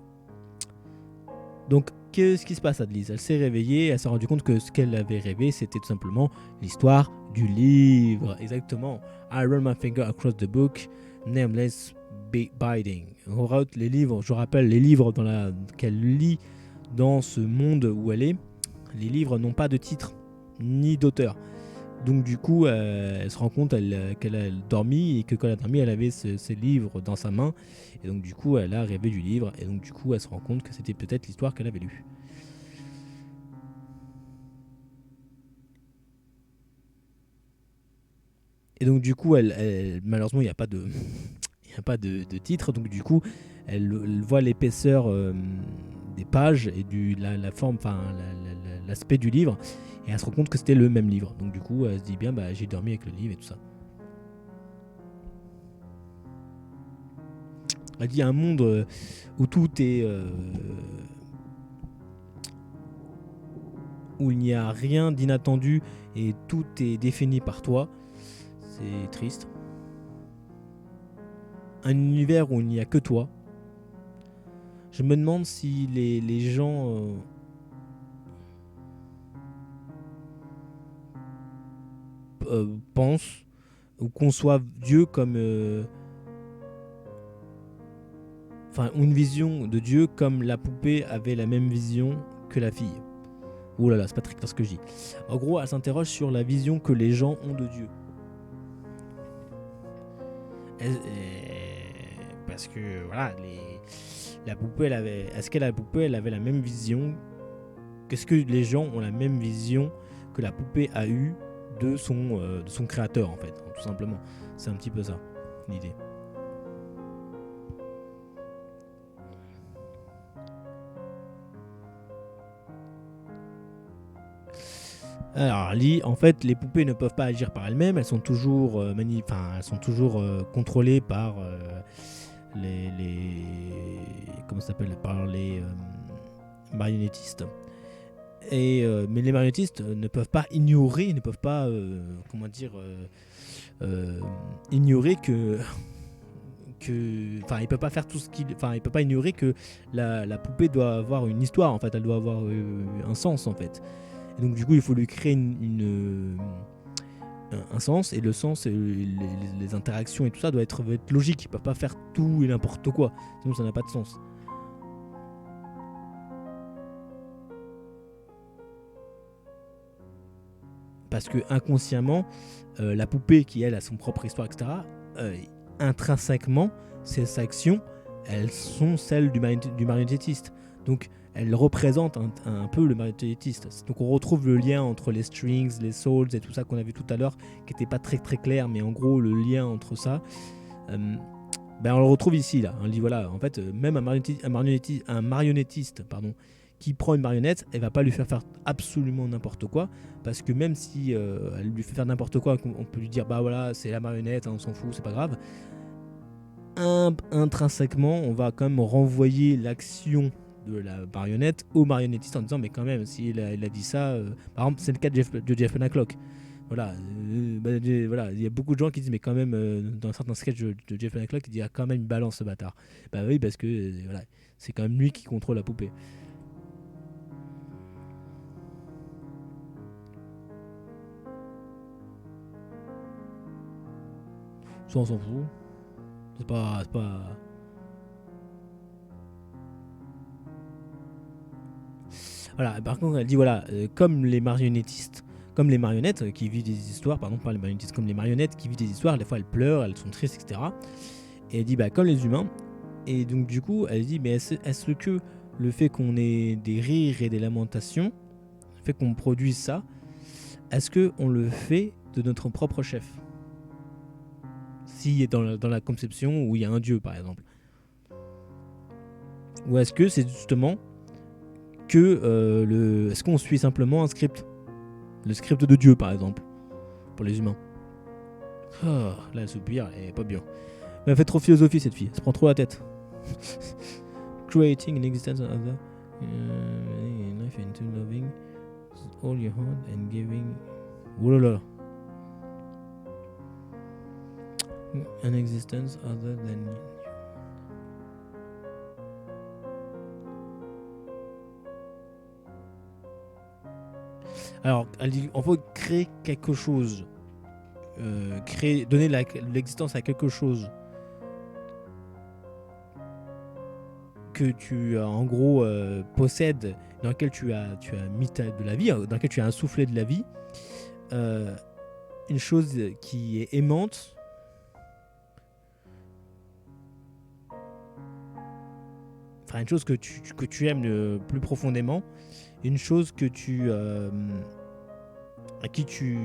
Donc qu'est-ce qui se passe, Adelise? Elle s'est réveillée, elle s'est rendue compte que ce qu'elle avait rêvé, c'était tout simplement l'histoire du livre. Exactement. I run my finger across the book, nameless biding. On wrote les livres, je rappelle, les livres qu'elle lit dans ce monde où elle est, les livres n'ont pas de titre ni d'auteur. Donc du coup, elle se rend compte qu'elle a dormi, et que quand elle a dormi, elle avait ces livres dans sa main. Et donc du coup, elle a rêvé du livre. Et donc du coup, elle se rend compte que c'était peut-être l'histoire qu'elle avait lue. Et donc du coup, malheureusement, il n'y a pas de titre. Donc du coup, elle voit l'épaisseur des pages et la forme, enfin l'aspect du livre. Et elle se rend compte que c'était le même livre. Donc du coup, elle se dit bien, j'ai dormi avec le livre et tout ça. Elle dit un monde où tout est où il n'y a rien d'inattendu et tout est défini par toi. C'est triste. Un univers où il n'y a que toi. Je me demande si les gens pensent ou conçoivent Dieu comme une vision de Dieu comme la poupée avait la même vision que la fille. Oh là là, c'est pas très clair ce que je dis. En gros, elle s'interroge sur la vision que les gens ont de Dieu. Parce que voilà, la poupée, est-ce que la poupée, elle avait la même vision? Qu'est-ce que les gens ont la même vision que la poupée a eue de son créateur, en fait, tout simplement. C'est un petit peu ça, l'idée. Alors, en fait, les poupées ne peuvent pas agir par elles-mêmes. Elles sont toujours, contrôlées par comment ça s'appelle, par les marionnettistes. Mais les marionnettistes ne peuvent pas ignorer, ignorer ils peuvent pas faire tout ce qu'ils, ils peuvent pas ignorer que la poupée doit avoir une histoire, en fait, elle doit avoir un sens, en fait. Et donc du coup, il faut lui créer un sens, et le sens et les interactions et tout ça doit être logique. Ils peuvent pas faire tout et n'importe quoi, sinon ça n'a pas de sens. Parce que inconsciemment, la poupée qui elle a son propre histoire, etc., intrinsèquement, ses actions, elles sont celles du marionnettiste. Donc elles représentent un peu le marionnettiste. Donc on retrouve le lien entre les strings, les souls et tout ça qu'on a vu tout à l'heure, qui n'était pas très très clair, mais en gros le lien entre ça, on le retrouve ici là. On dit voilà, en fait, même un marionnettiste, qui prend une marionnette, elle va pas lui faire absolument n'importe quoi, parce que même si elle lui fait faire n'importe quoi, on peut lui dire bah voilà, c'est la marionnette, on s'en fout, c'est pas grave. Intrinsèquement, on va quand même renvoyer l'action de la marionnette au marionnettiste en disant mais quand même, si il a dit ça, par exemple c'est le cas de Jeff Panaclock. Voilà, il y a beaucoup de gens qui disent mais quand même dans certains sketchs de Jeff Panaclock, il dit ah, quand même il balance ce bâtard. Bah oui, parce que voilà, c'est quand même lui qui contrôle la poupée. Ça on s'en fout. C'est pas. Voilà, par contre elle dit voilà, comme les marionnettistes, comme les marionnettes qui vivent des histoires, pardon, pas les marionnettistes, comme les marionnettes qui vivent des histoires, des fois elles pleurent, elles sont tristes, etc. Et elle dit bah comme les humains. Et donc du coup elle dit mais est-ce que le fait qu'on ait des rires et des lamentations, le fait qu'on produise ça, est-ce qu'on le fait de notre propre chef? Si dans la conception où il y a un dieu par exemple. Ou est-ce que c'est justement que est-ce qu'on suit simplement un script, le script de Dieu par exemple, pour les humains. Oh, là elle soupire, elle est pas bien. Mais elle fait trop philosophie cette fille, elle se prend trop la tête. Creating an existence of other, life into loving all your heart and giving. Oh là là. An existence other than you. Alors, elle dit on faut créer quelque chose, donner l'existence à quelque chose que tu en gros possèdes, dans lequel tu as mis de la vie, dans lequel tu as insoufflé de la vie, une chose qui est aimante, une chose que tu aimes le plus profondément, une chose que à qui tu...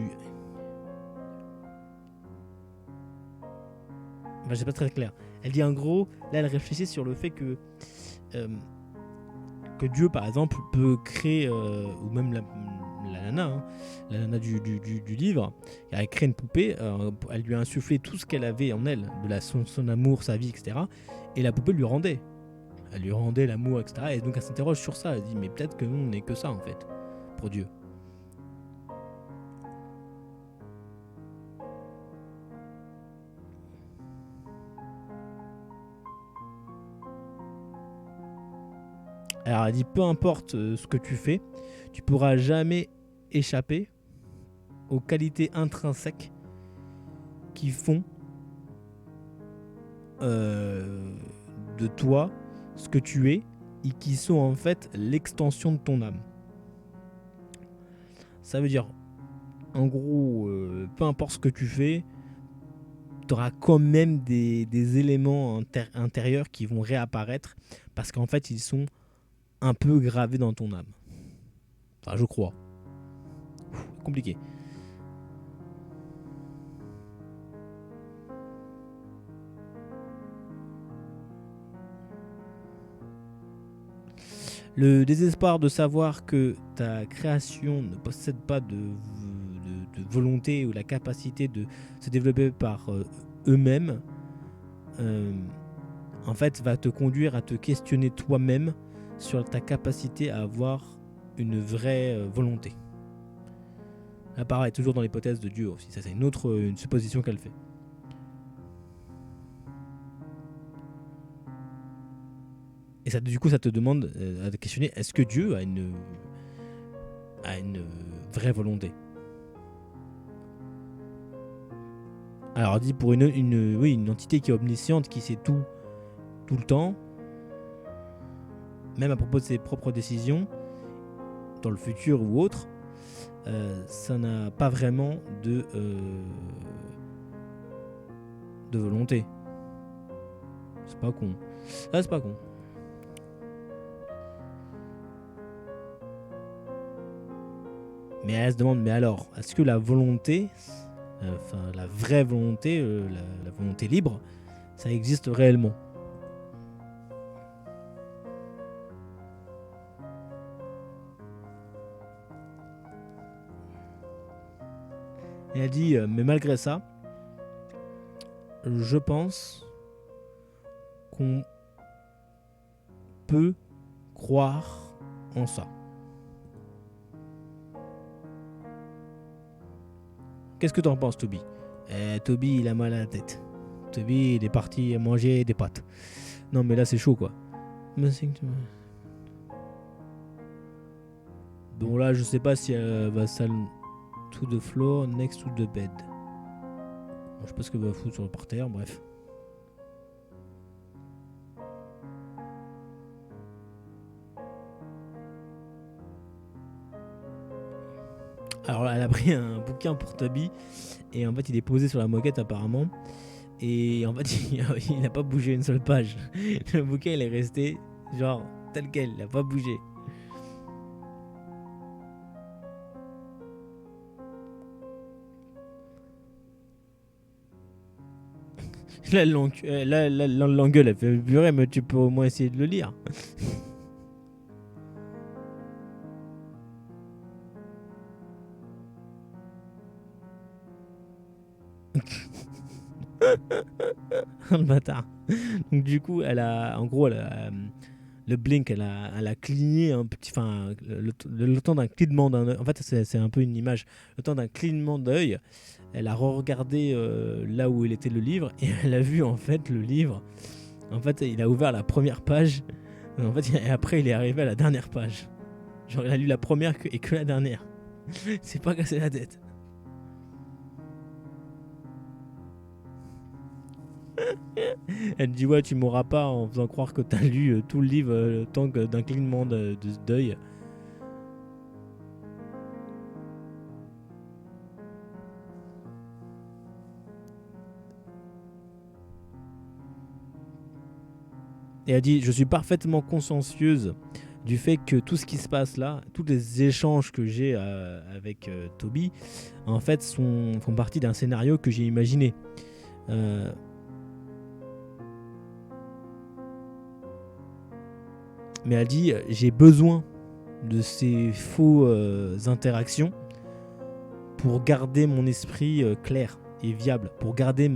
c'est pas très clair. Elle dit en gros, là elle réfléchit sur le fait que Dieu par exemple peut créer, ou même nana, hein, la nana du livre, elle a créé une poupée, elle lui a insufflé tout ce qu'elle avait en elle, son amour, sa vie, etc. Et la poupée lui rendait. Elle lui rendait l'amour, etc. Et donc elle s'interroge sur ça, elle dit mais peut-être que nous on n'est que ça en fait, pour Dieu. Alors elle dit peu importe ce que tu fais, tu pourras jamais échapper aux qualités intrinsèques qui font de toi ce que tu es et qui sont en fait l'extension de ton âme. Ça veut dire, en gros, peu importe ce que tu fais, tu auras quand même des éléments intérieurs qui vont réapparaître parce qu'en fait ils sont un peu gravés dans ton âme. Enfin, je crois. Compliqué. Le désespoir de savoir que ta création ne possède pas de volonté ou la capacité de se développer par eux-mêmes, en fait, va te conduire à te questionner toi-même sur ta capacité à avoir une vraie volonté. Là, pareil, toujours dans l'hypothèse de Dieu aussi. Ça, c'est une supposition qu'elle fait. Et ça, du coup, ça te demande à te questionner, est-ce que Dieu a une vraie volonté? Alors, dit pour une entité qui est omnisciente, qui sait tout le temps, même à propos de ses propres décisions, dans le futur ou autre, ça n'a pas vraiment de volonté. C'est pas con. Ah, c'est pas con. Mais elle se demande, mais alors, est-ce que la volonté, la vraie volonté, la volonté libre, ça existe réellement? Et elle dit, mais malgré ça, je pense qu'on peut croire en ça. Qu'est-ce que t'en penses, Toby? Toby, il a mal à la tête. Toby, il est parti manger des pâtes. Non, mais là, c'est chaud, quoi. Bon, là, je sais pas si elle va to the floor next to the bed. Bon, je sais pas ce qu'elle va foutre sur le parterre, bref. Alors elle a pris un bouquin pour Toby et en fait il est posé sur la moquette apparemment et en fait il n'a pas bougé une seule page. Le bouquin il est resté genre tel quel, il n'a pas bougé. Là elle l'engueule, elle fait purée mais tu peux au moins essayer de le lire. Le bâtard. Donc du coup, le blink, elle a cligné un petit, enfin le temps d'un clignement d'un œil. En fait, c'est un peu une image. Le temps d'un clignement d'œil, elle a regardé là où il était le livre et elle a vu en fait le livre. En fait, il a ouvert la première page. En fait, et après, il est arrivé à la dernière page. Genre, il a lu la première et que la dernière. C'est pas cassé la tête. Elle dit ouais tu mourras pas en faisant croire que t'as lu tout le livre le temps d'un clignement de deuil. Et elle dit je suis parfaitement consciencieuse du fait que tout ce qui se passe là, tous les échanges que j'ai avec Toby, en fait font partie d'un scénario que j'ai imaginé. Mais elle dit j'ai besoin de ces faux interactions pour garder mon esprit clair et viable, pour garder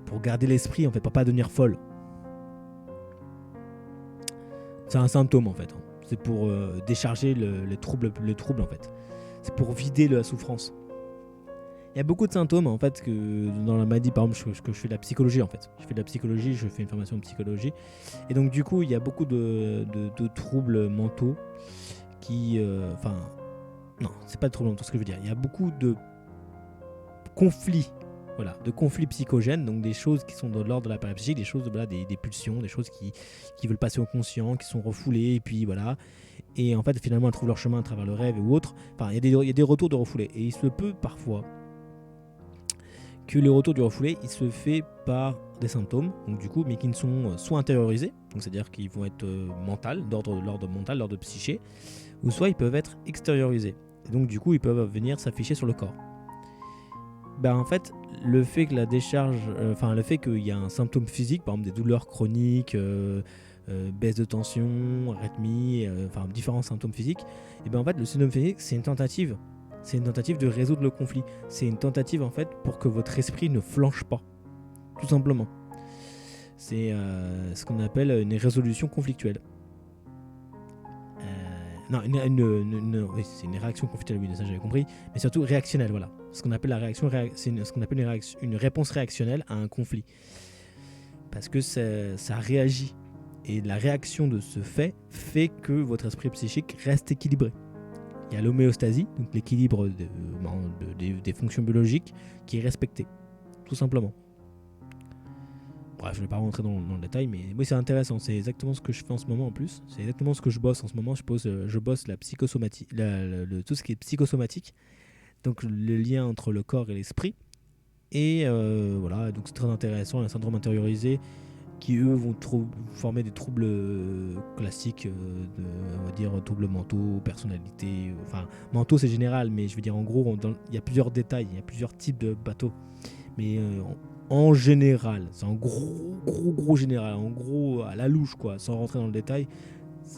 pour garder l'esprit en fait, pour pas devenir folle. C'est un symptôme en fait. C'est pour décharger le trouble en fait. C'est pour vider la souffrance. Il y a beaucoup de symptômes en fait que dans la maladie, par exemple, que je fais de la psychologie en fait. Je fais de la psychologie, je fais une formation en psychologie. Et donc du coup, il y a beaucoup de troubles mentaux qui... non, c'est pas de troubles mentaux, ce que je veux dire. Il y a beaucoup de conflits. Voilà, de conflits psychogènes, donc des choses qui sont de l'ordre de la parapsychique, des choses des pulsions, des choses qui veulent passer au conscient, qui sont refoulées, et puis voilà. Et en fait, finalement, elles trouvent leur chemin à travers le rêve ou autre. Enfin, il y a des retours de refoulés. Et il se peut parfois que le retour du refoulé, il se fait par des symptômes, donc du coup, mais qui ne sont soit intériorisés, donc c'est-à-dire qu'ils vont être d'ordre mental, d'ordre psyché, ou soit ils peuvent être extériorisés. Et donc du coup, ils peuvent venir s'afficher sur le corps. En fait, le fait que la décharge, le fait qu'il y a un symptôme physique, par exemple des douleurs chroniques, baisse de tension, arythmie, différents symptômes physiques, et en fait, le syndrome physique, c'est une tentative. C'est une tentative de résoudre le conflit. C'est une tentative en fait pour que votre esprit ne flanche pas, tout simplement. C'est ce qu'on appelle une résolution conflictuelle. Oui, c'est une réaction conflictuelle, oui, ça j'avais compris, mais surtout réactionnelle, voilà. Ce qu'on appelle une réponse réactionnelle à un conflit. Parce que ça réagit. Et la réaction de ce fait que votre esprit psychique reste équilibré. Il y a l'homéostasie, donc l'équilibre des fonctions biologiques qui est respecté, tout simplement. Bref, je ne vais pas rentrer dans le détail, mais oui, c'est intéressant. C'est exactement ce que je fais en ce moment en plus. C'est exactement ce que je bosse en ce moment. Je bosse la psychosomatique, tout ce qui est psychosomatique, donc le lien entre le corps et l'esprit. Et voilà, donc c'est très intéressant. Il y a un syndrome intériorisé qui eux vont former des troubles classiques, on va dire troubles mentaux, personnalité. Enfin, mentaux c'est général, mais je veux dire en gros, il y a plusieurs détails, il y a plusieurs types de bateaux. Mais en général, c'est en gros général, en gros à la louche quoi, sans rentrer dans le détail,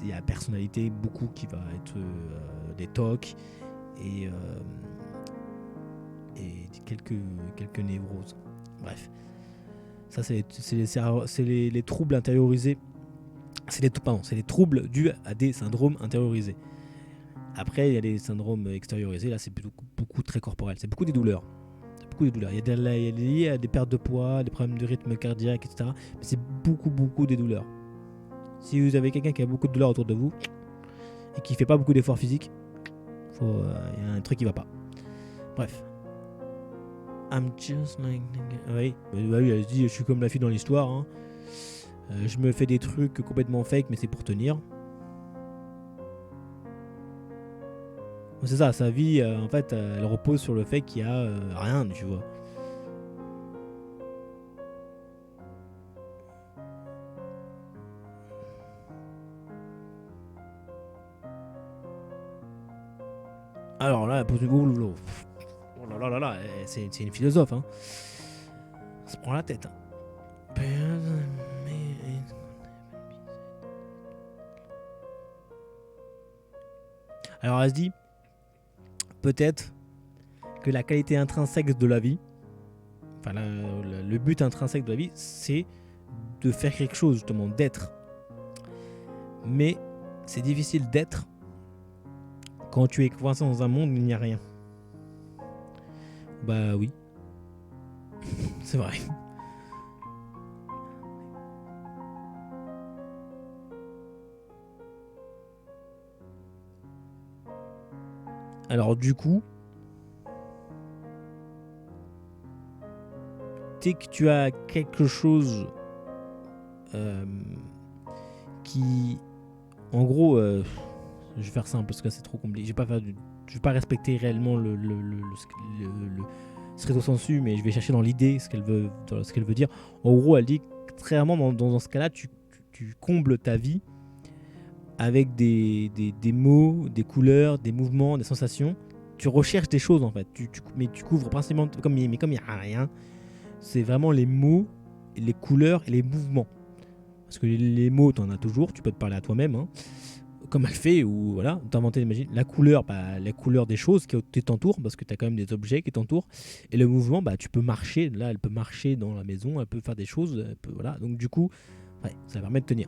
il y a la personnalité beaucoup qui va être des tocs et quelques névroses. Bref. Ça, c'est les troubles intériorisés. C'est les troubles dus à des syndromes intériorisés. Après, il y a les syndromes extériorisés. Là, c'est beaucoup très corporel. C'est beaucoup des douleurs. Il y a lié à des pertes de poids, des problèmes de rythme cardiaque, etc. Mais c'est beaucoup des douleurs. Si vous avez quelqu'un qui a beaucoup de douleurs autour de vous et qui fait pas beaucoup d'efforts physiques, il y a un truc qui va pas. Bref. I'm just like... Oui, elle se dit, je suis comme la fille dans l'histoire. Hein. Je me fais des trucs complètement fake, mais c'est pour tenir. C'est ça, sa vie, en fait, elle repose sur le fait qu'il y a rien, tu vois. Alors là, pour oh là là, c'est une philosophe, hein. Ça se prend la tête. Hein. Alors elle se dit, peut-être que la qualité intrinsèque de la vie, enfin le but intrinsèque de la vie, c'est de faire quelque chose, justement, d'être. Mais c'est difficile d'être quand tu es coincé dans un monde où il n'y a rien. Bah oui. C'est vrai. Alors du coup, dès que tu as quelque chose qui... En gros, je vais faire simple parce que c'est trop compliqué. Je vais pas respecter réellement le stricto sensu, mais je vais chercher dans l'idée ce qu'elle veut dire. En gros, elle dit très rarement dans ce cas-là, tu combles ta vie avec des mots, des couleurs, des mouvements, des sensations. Tu recherches des choses en fait, mais tu couvres principalement, mais comme il n'y a rien, c'est vraiment les mots, les couleurs et les mouvements. Parce que les mots, t'en as toujours, tu peux te parler à toi-même, hein, comme elle fait, ou voilà, t'inventer l'imagine. La couleur, bah, la couleur des choses qui t'entourent, parce que t'as quand même des objets qui t'entourent. Et le mouvement, bah, tu peux marcher. Là, elle peut marcher dans la maison, elle peut faire des choses, elle peut, voilà. Donc du coup, ouais, ça permet de tenir.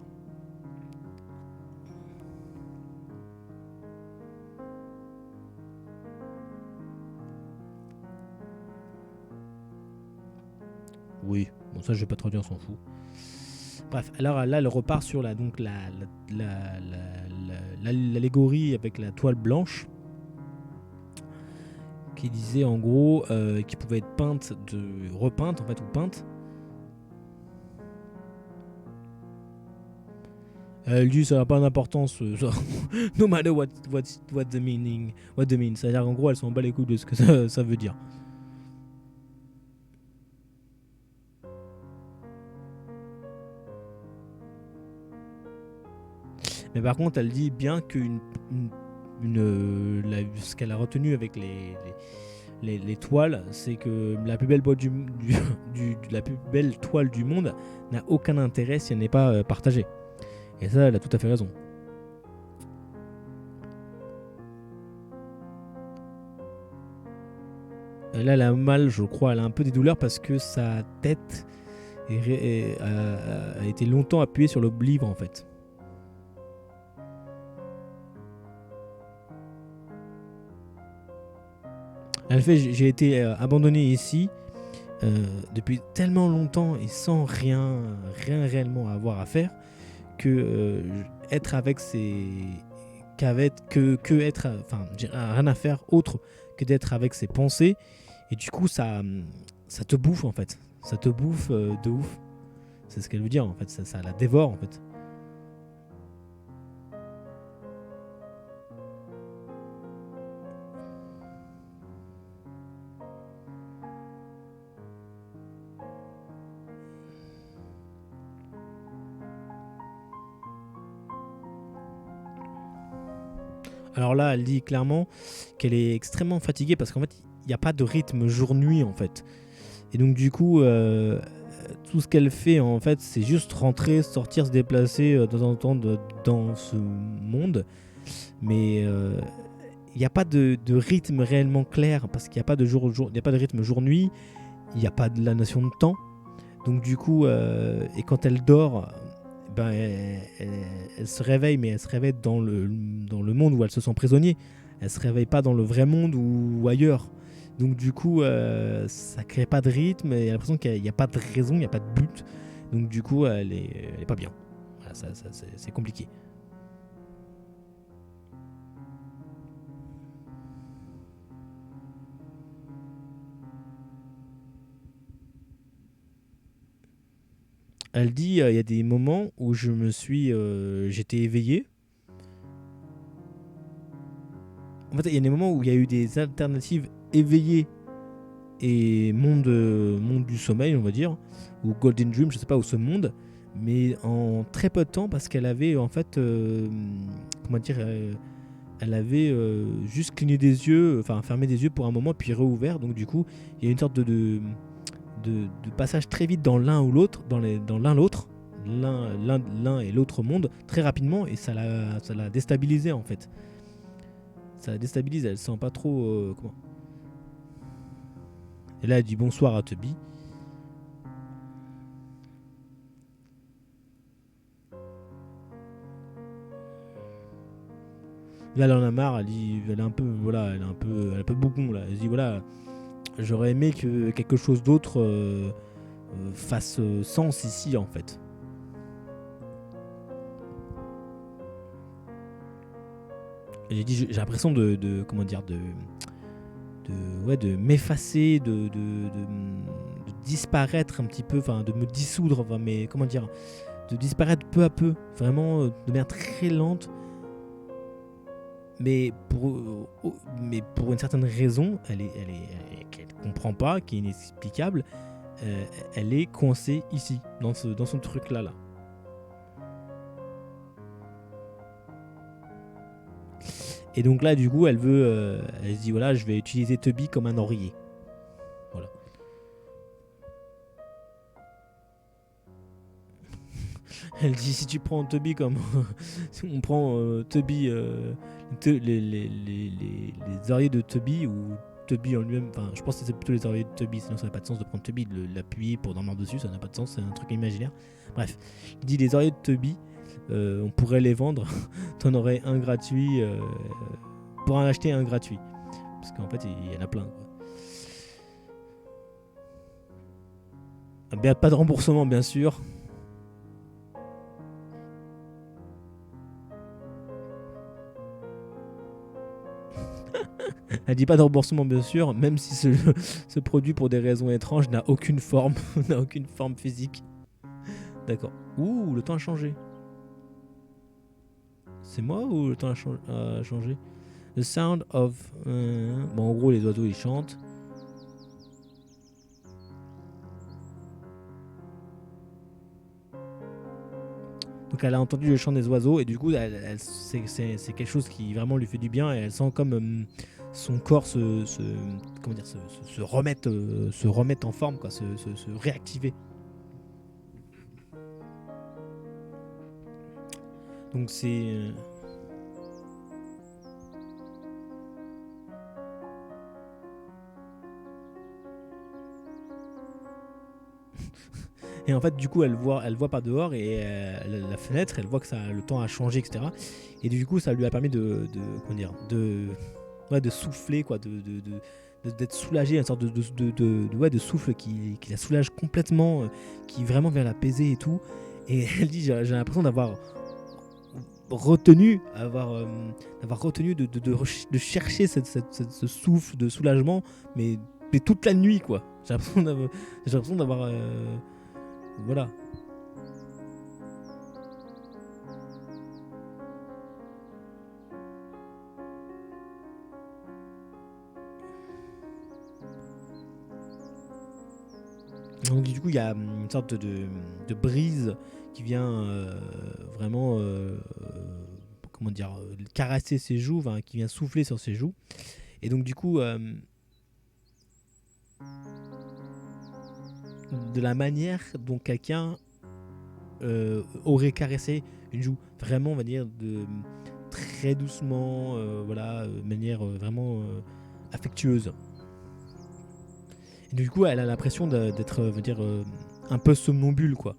Oui, bon ça je vais pas trop dire, on s'en fout. Bref, alors là elle repart sur donc l'allégorie avec la toile blanche qui disait en gros qui pouvait être repeinte en fait ou peinte. Elle dit ça n'a pas d'importance, no matter what the meaning, what the mean. C'est-à-dire en gros elle s'en bat les couilles de ce que ça veut dire. Mais par contre elle dit bien ce qu'elle a retenu avec les toiles, c'est que la plus belle la plus belle toile du monde n'a aucun intérêt si elle n'est pas partagée. Et ça, elle a tout à fait raison. Là, elle a mal, je crois, elle a un peu des douleurs parce que sa tête a été longtemps appuyée sur le livre en fait. Elle fait, j'ai été abandonné ici depuis tellement longtemps et sans rien réellement avoir à faire que être avec ses que être j'ai rien à faire autre que d'être avec ses pensées et du coup ça te bouffe en fait, ça te bouffe de ouf, c'est ce qu'elle veut dire en fait, ça la dévore en fait. Alors là, elle dit clairement qu'elle est extrêmement fatiguée parce qu'en fait, il n'y a pas de rythme jour-nuit en fait. Et donc du coup, tout ce qu'elle fait en fait, c'est juste rentrer, sortir, se déplacer de temps en temps dans ce monde. Mais il n'y a pas de rythme réellement clair parce qu'il n'y a pas de il y a pas de rythme jour-nuit, il n'y a pas de la notion de temps. Donc du coup, et quand elle dort, ben, elle se réveille, mais elle se réveille dans le monde où elle se sent prisonnier. Elle se réveille pas dans le vrai monde ou ailleurs. Donc du coup, ça crée pas de rythme, et elle a l'impression qu'il n'y a pas de raison, il n'y a pas de but. Donc du coup, elle est pas bien. Voilà, c'est compliqué. Elle dit, il y a des moments où j'étais éveillé. En fait, il y a des moments où il y a eu des alternatives éveillées et monde du sommeil, on va dire, ou Golden Dream, je sais pas, ou ce monde, mais en très peu de temps parce qu'elle avait en fait, comment dire, elle avait juste cligné des yeux, enfin fermé des yeux pour un moment puis réouvert, donc du coup il y a une sorte de passage très vite dans l'un ou l'autre, dans l'un l'autre, l'un et l'autre monde très rapidement, et ça l'a déstabilisé en fait. Ça la déstabilise, elle sent pas trop comment. Et là elle dit bonsoir à Tubby. Là elle en a marre, elle est un peu voilà, elle est un peu bougon là. Elle dit voilà, j'aurais aimé que quelque chose d'autre fasse sens ici en fait. Et j'ai dit j'ai l'impression comment dire ouais, de m'effacer, de disparaître un petit peu, enfin de me dissoudre, enfin, mais comment dire, de disparaître peu à peu, vraiment de manière très lente, mais pour une certaine raison, qu'elle comprend pas, qui est inexplicable, elle est coincée ici, dans ce truc là. Et donc là, du coup, elle se dit voilà, je vais utiliser Tubby comme un oreiller. Voilà. Elle dit si tu prends Toby comme si on prend Toby, les oreillers de Toby ou Toby en lui-même, enfin je pense que c'est plutôt les oreillers de Toby, sinon ça n'a pas de sens de prendre Toby, de l'appuyer pour dormir dessus, ça n'a pas de sens, c'est un truc imaginaire. Bref, il dit les oreillers de Toby, on pourrait les vendre, t'en aurais un gratuit, pour en acheter un gratuit, parce qu'en fait il y en a plein, quoi. Bien, pas de remboursement bien sûr. Elle dit pas de remboursement bien sûr, même si ce produit pour des raisons étranges n'a aucune forme, n'a aucune forme physique. D'accord. Ouh, le temps a changé. C'est moi ou le temps a changé? The sound of... Bon, en gros, les oiseaux ils chantent. Donc elle a entendu le chant des oiseaux et du coup c'est quelque chose qui vraiment lui fait du bien et elle sent comme son corps comment dire, se remettre en forme, quoi, se réactiver. Donc c'est... Et en fait, du coup, elle voit par dehors et la fenêtre, elle voit que le temps a changé, etc. Et du coup, ça lui a permis comment dire, de souffler, quoi, d'être soulagée, une sorte de souffle qui la soulage complètement, qui vraiment vient l'apaiser et tout. Et elle dit, j'ai l'impression d'avoir retenu, de chercher ce souffle de soulagement, mais toute la nuit, quoi. J'ai l'impression d'avoir voilà. Donc du coup, il y a une sorte de brise qui vient vraiment, comment dire, caresser ses joues, qui vient souffler sur ses joues. Et donc du coup, de la manière dont quelqu'un aurait caressé une joue, vraiment, on va dire, très doucement, voilà, de manière vraiment affectueuse. Et du coup, elle a l'impression d'être, un peu somnambule, quoi.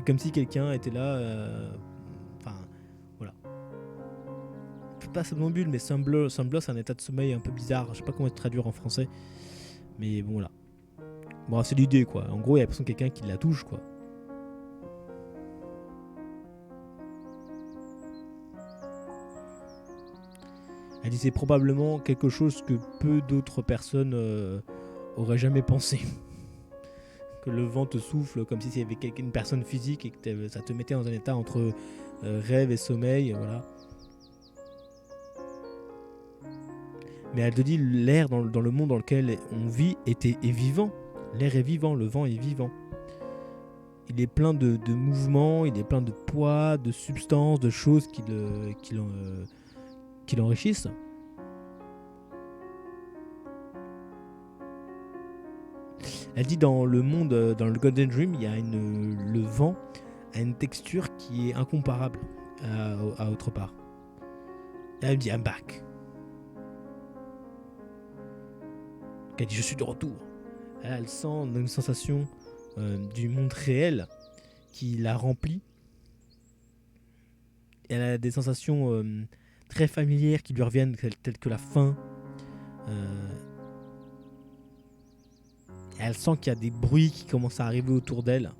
Comme si quelqu'un était là. Enfin, voilà. Pas somnambule, mais somnambule, c'est un état de sommeil un peu bizarre. Je sais pas comment traduire en français. Mais bon, voilà. Bon, c'est l'idée, quoi. En gros, il y a l'impression de quelqu'un qui la touche, quoi. Elle dit c'est probablement quelque chose que peu d'autres personnes auraient jamais pensé. Que le vent te souffle comme si il y avait une personne physique et que ça te mettait dans un état entre rêve et sommeil, voilà. Mais elle te dit l'air dans le monde dans lequel on vit est vivant. L'air est vivant, le vent est vivant. Il est plein de mouvements, il est plein de poids, de substances, de choses qui l'enrichissent. Elle dit dans le monde, dans le Golden Dream, il y a le vent a une texture qui est incomparable à autre part. Là, elle me dit I'm back. Elle dit je suis de retour. Là, elle sent une sensation du monde réel qui la remplit. Elle a des sensations très familières qui lui reviennent, telles que la faim. Elle sent qu'il y a des bruits qui commencent à arriver autour d'elle.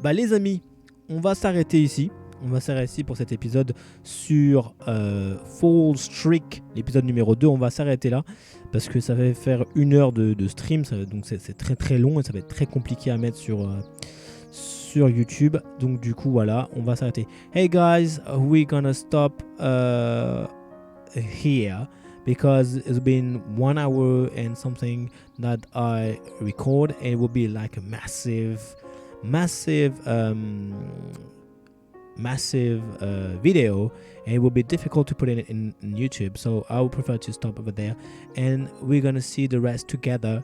Bah les amis, on va s'arrêter ici. On va s'arrêter ici pour cet épisode sur Fall Streak, l'épisode numéro 2. On va s'arrêter là parce que ça va faire 1 heure de stream, donc c'est très très long et ça va être très compliqué à mettre sur YouTube. Donc du coup voilà, on va s'arrêter. Hey guys, we're gonna stop here because it's been 1 hour and something that I record, and it will be like a massive massive video, and it will be difficult to put it in YouTube. So I would prefer to stop over there, and we're gonna see the rest together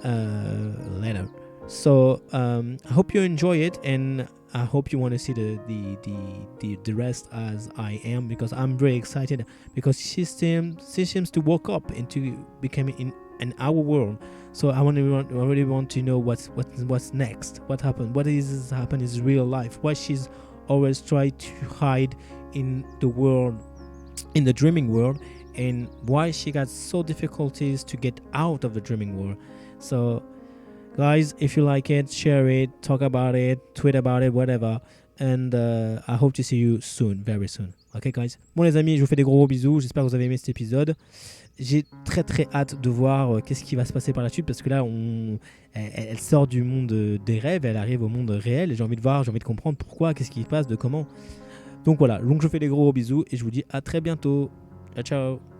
later. So I hope you enjoy it, and I hope you want to see the rest as I am, because I'm very excited, because she seems to woke up into becoming in our world. So I really want to know what's next, what happened, what is happened is real life, what she's always tried to hide in the world, in the dreaming world, and why she got so difficulties to get out of the dreaming world. So guys, if you like it, share it, talk about it, tweet about it, whatever. And I hope to see you soon, very soon. Ok guys. Bon les amis, je vous fais des gros bisous. J'espère que vous avez aimé cet épisode. J'ai très hâte de voir qu'est-ce qui va se passer par la suite, parce que là, elle sort du monde des rêves, elle arrive au monde réel. Et j'ai envie de voir, j'ai envie de comprendre pourquoi, qu'est-ce qui se passe, de comment. Donc voilà, donc je vous fais des gros bisous et je vous dis à très bientôt. Ciao ciao.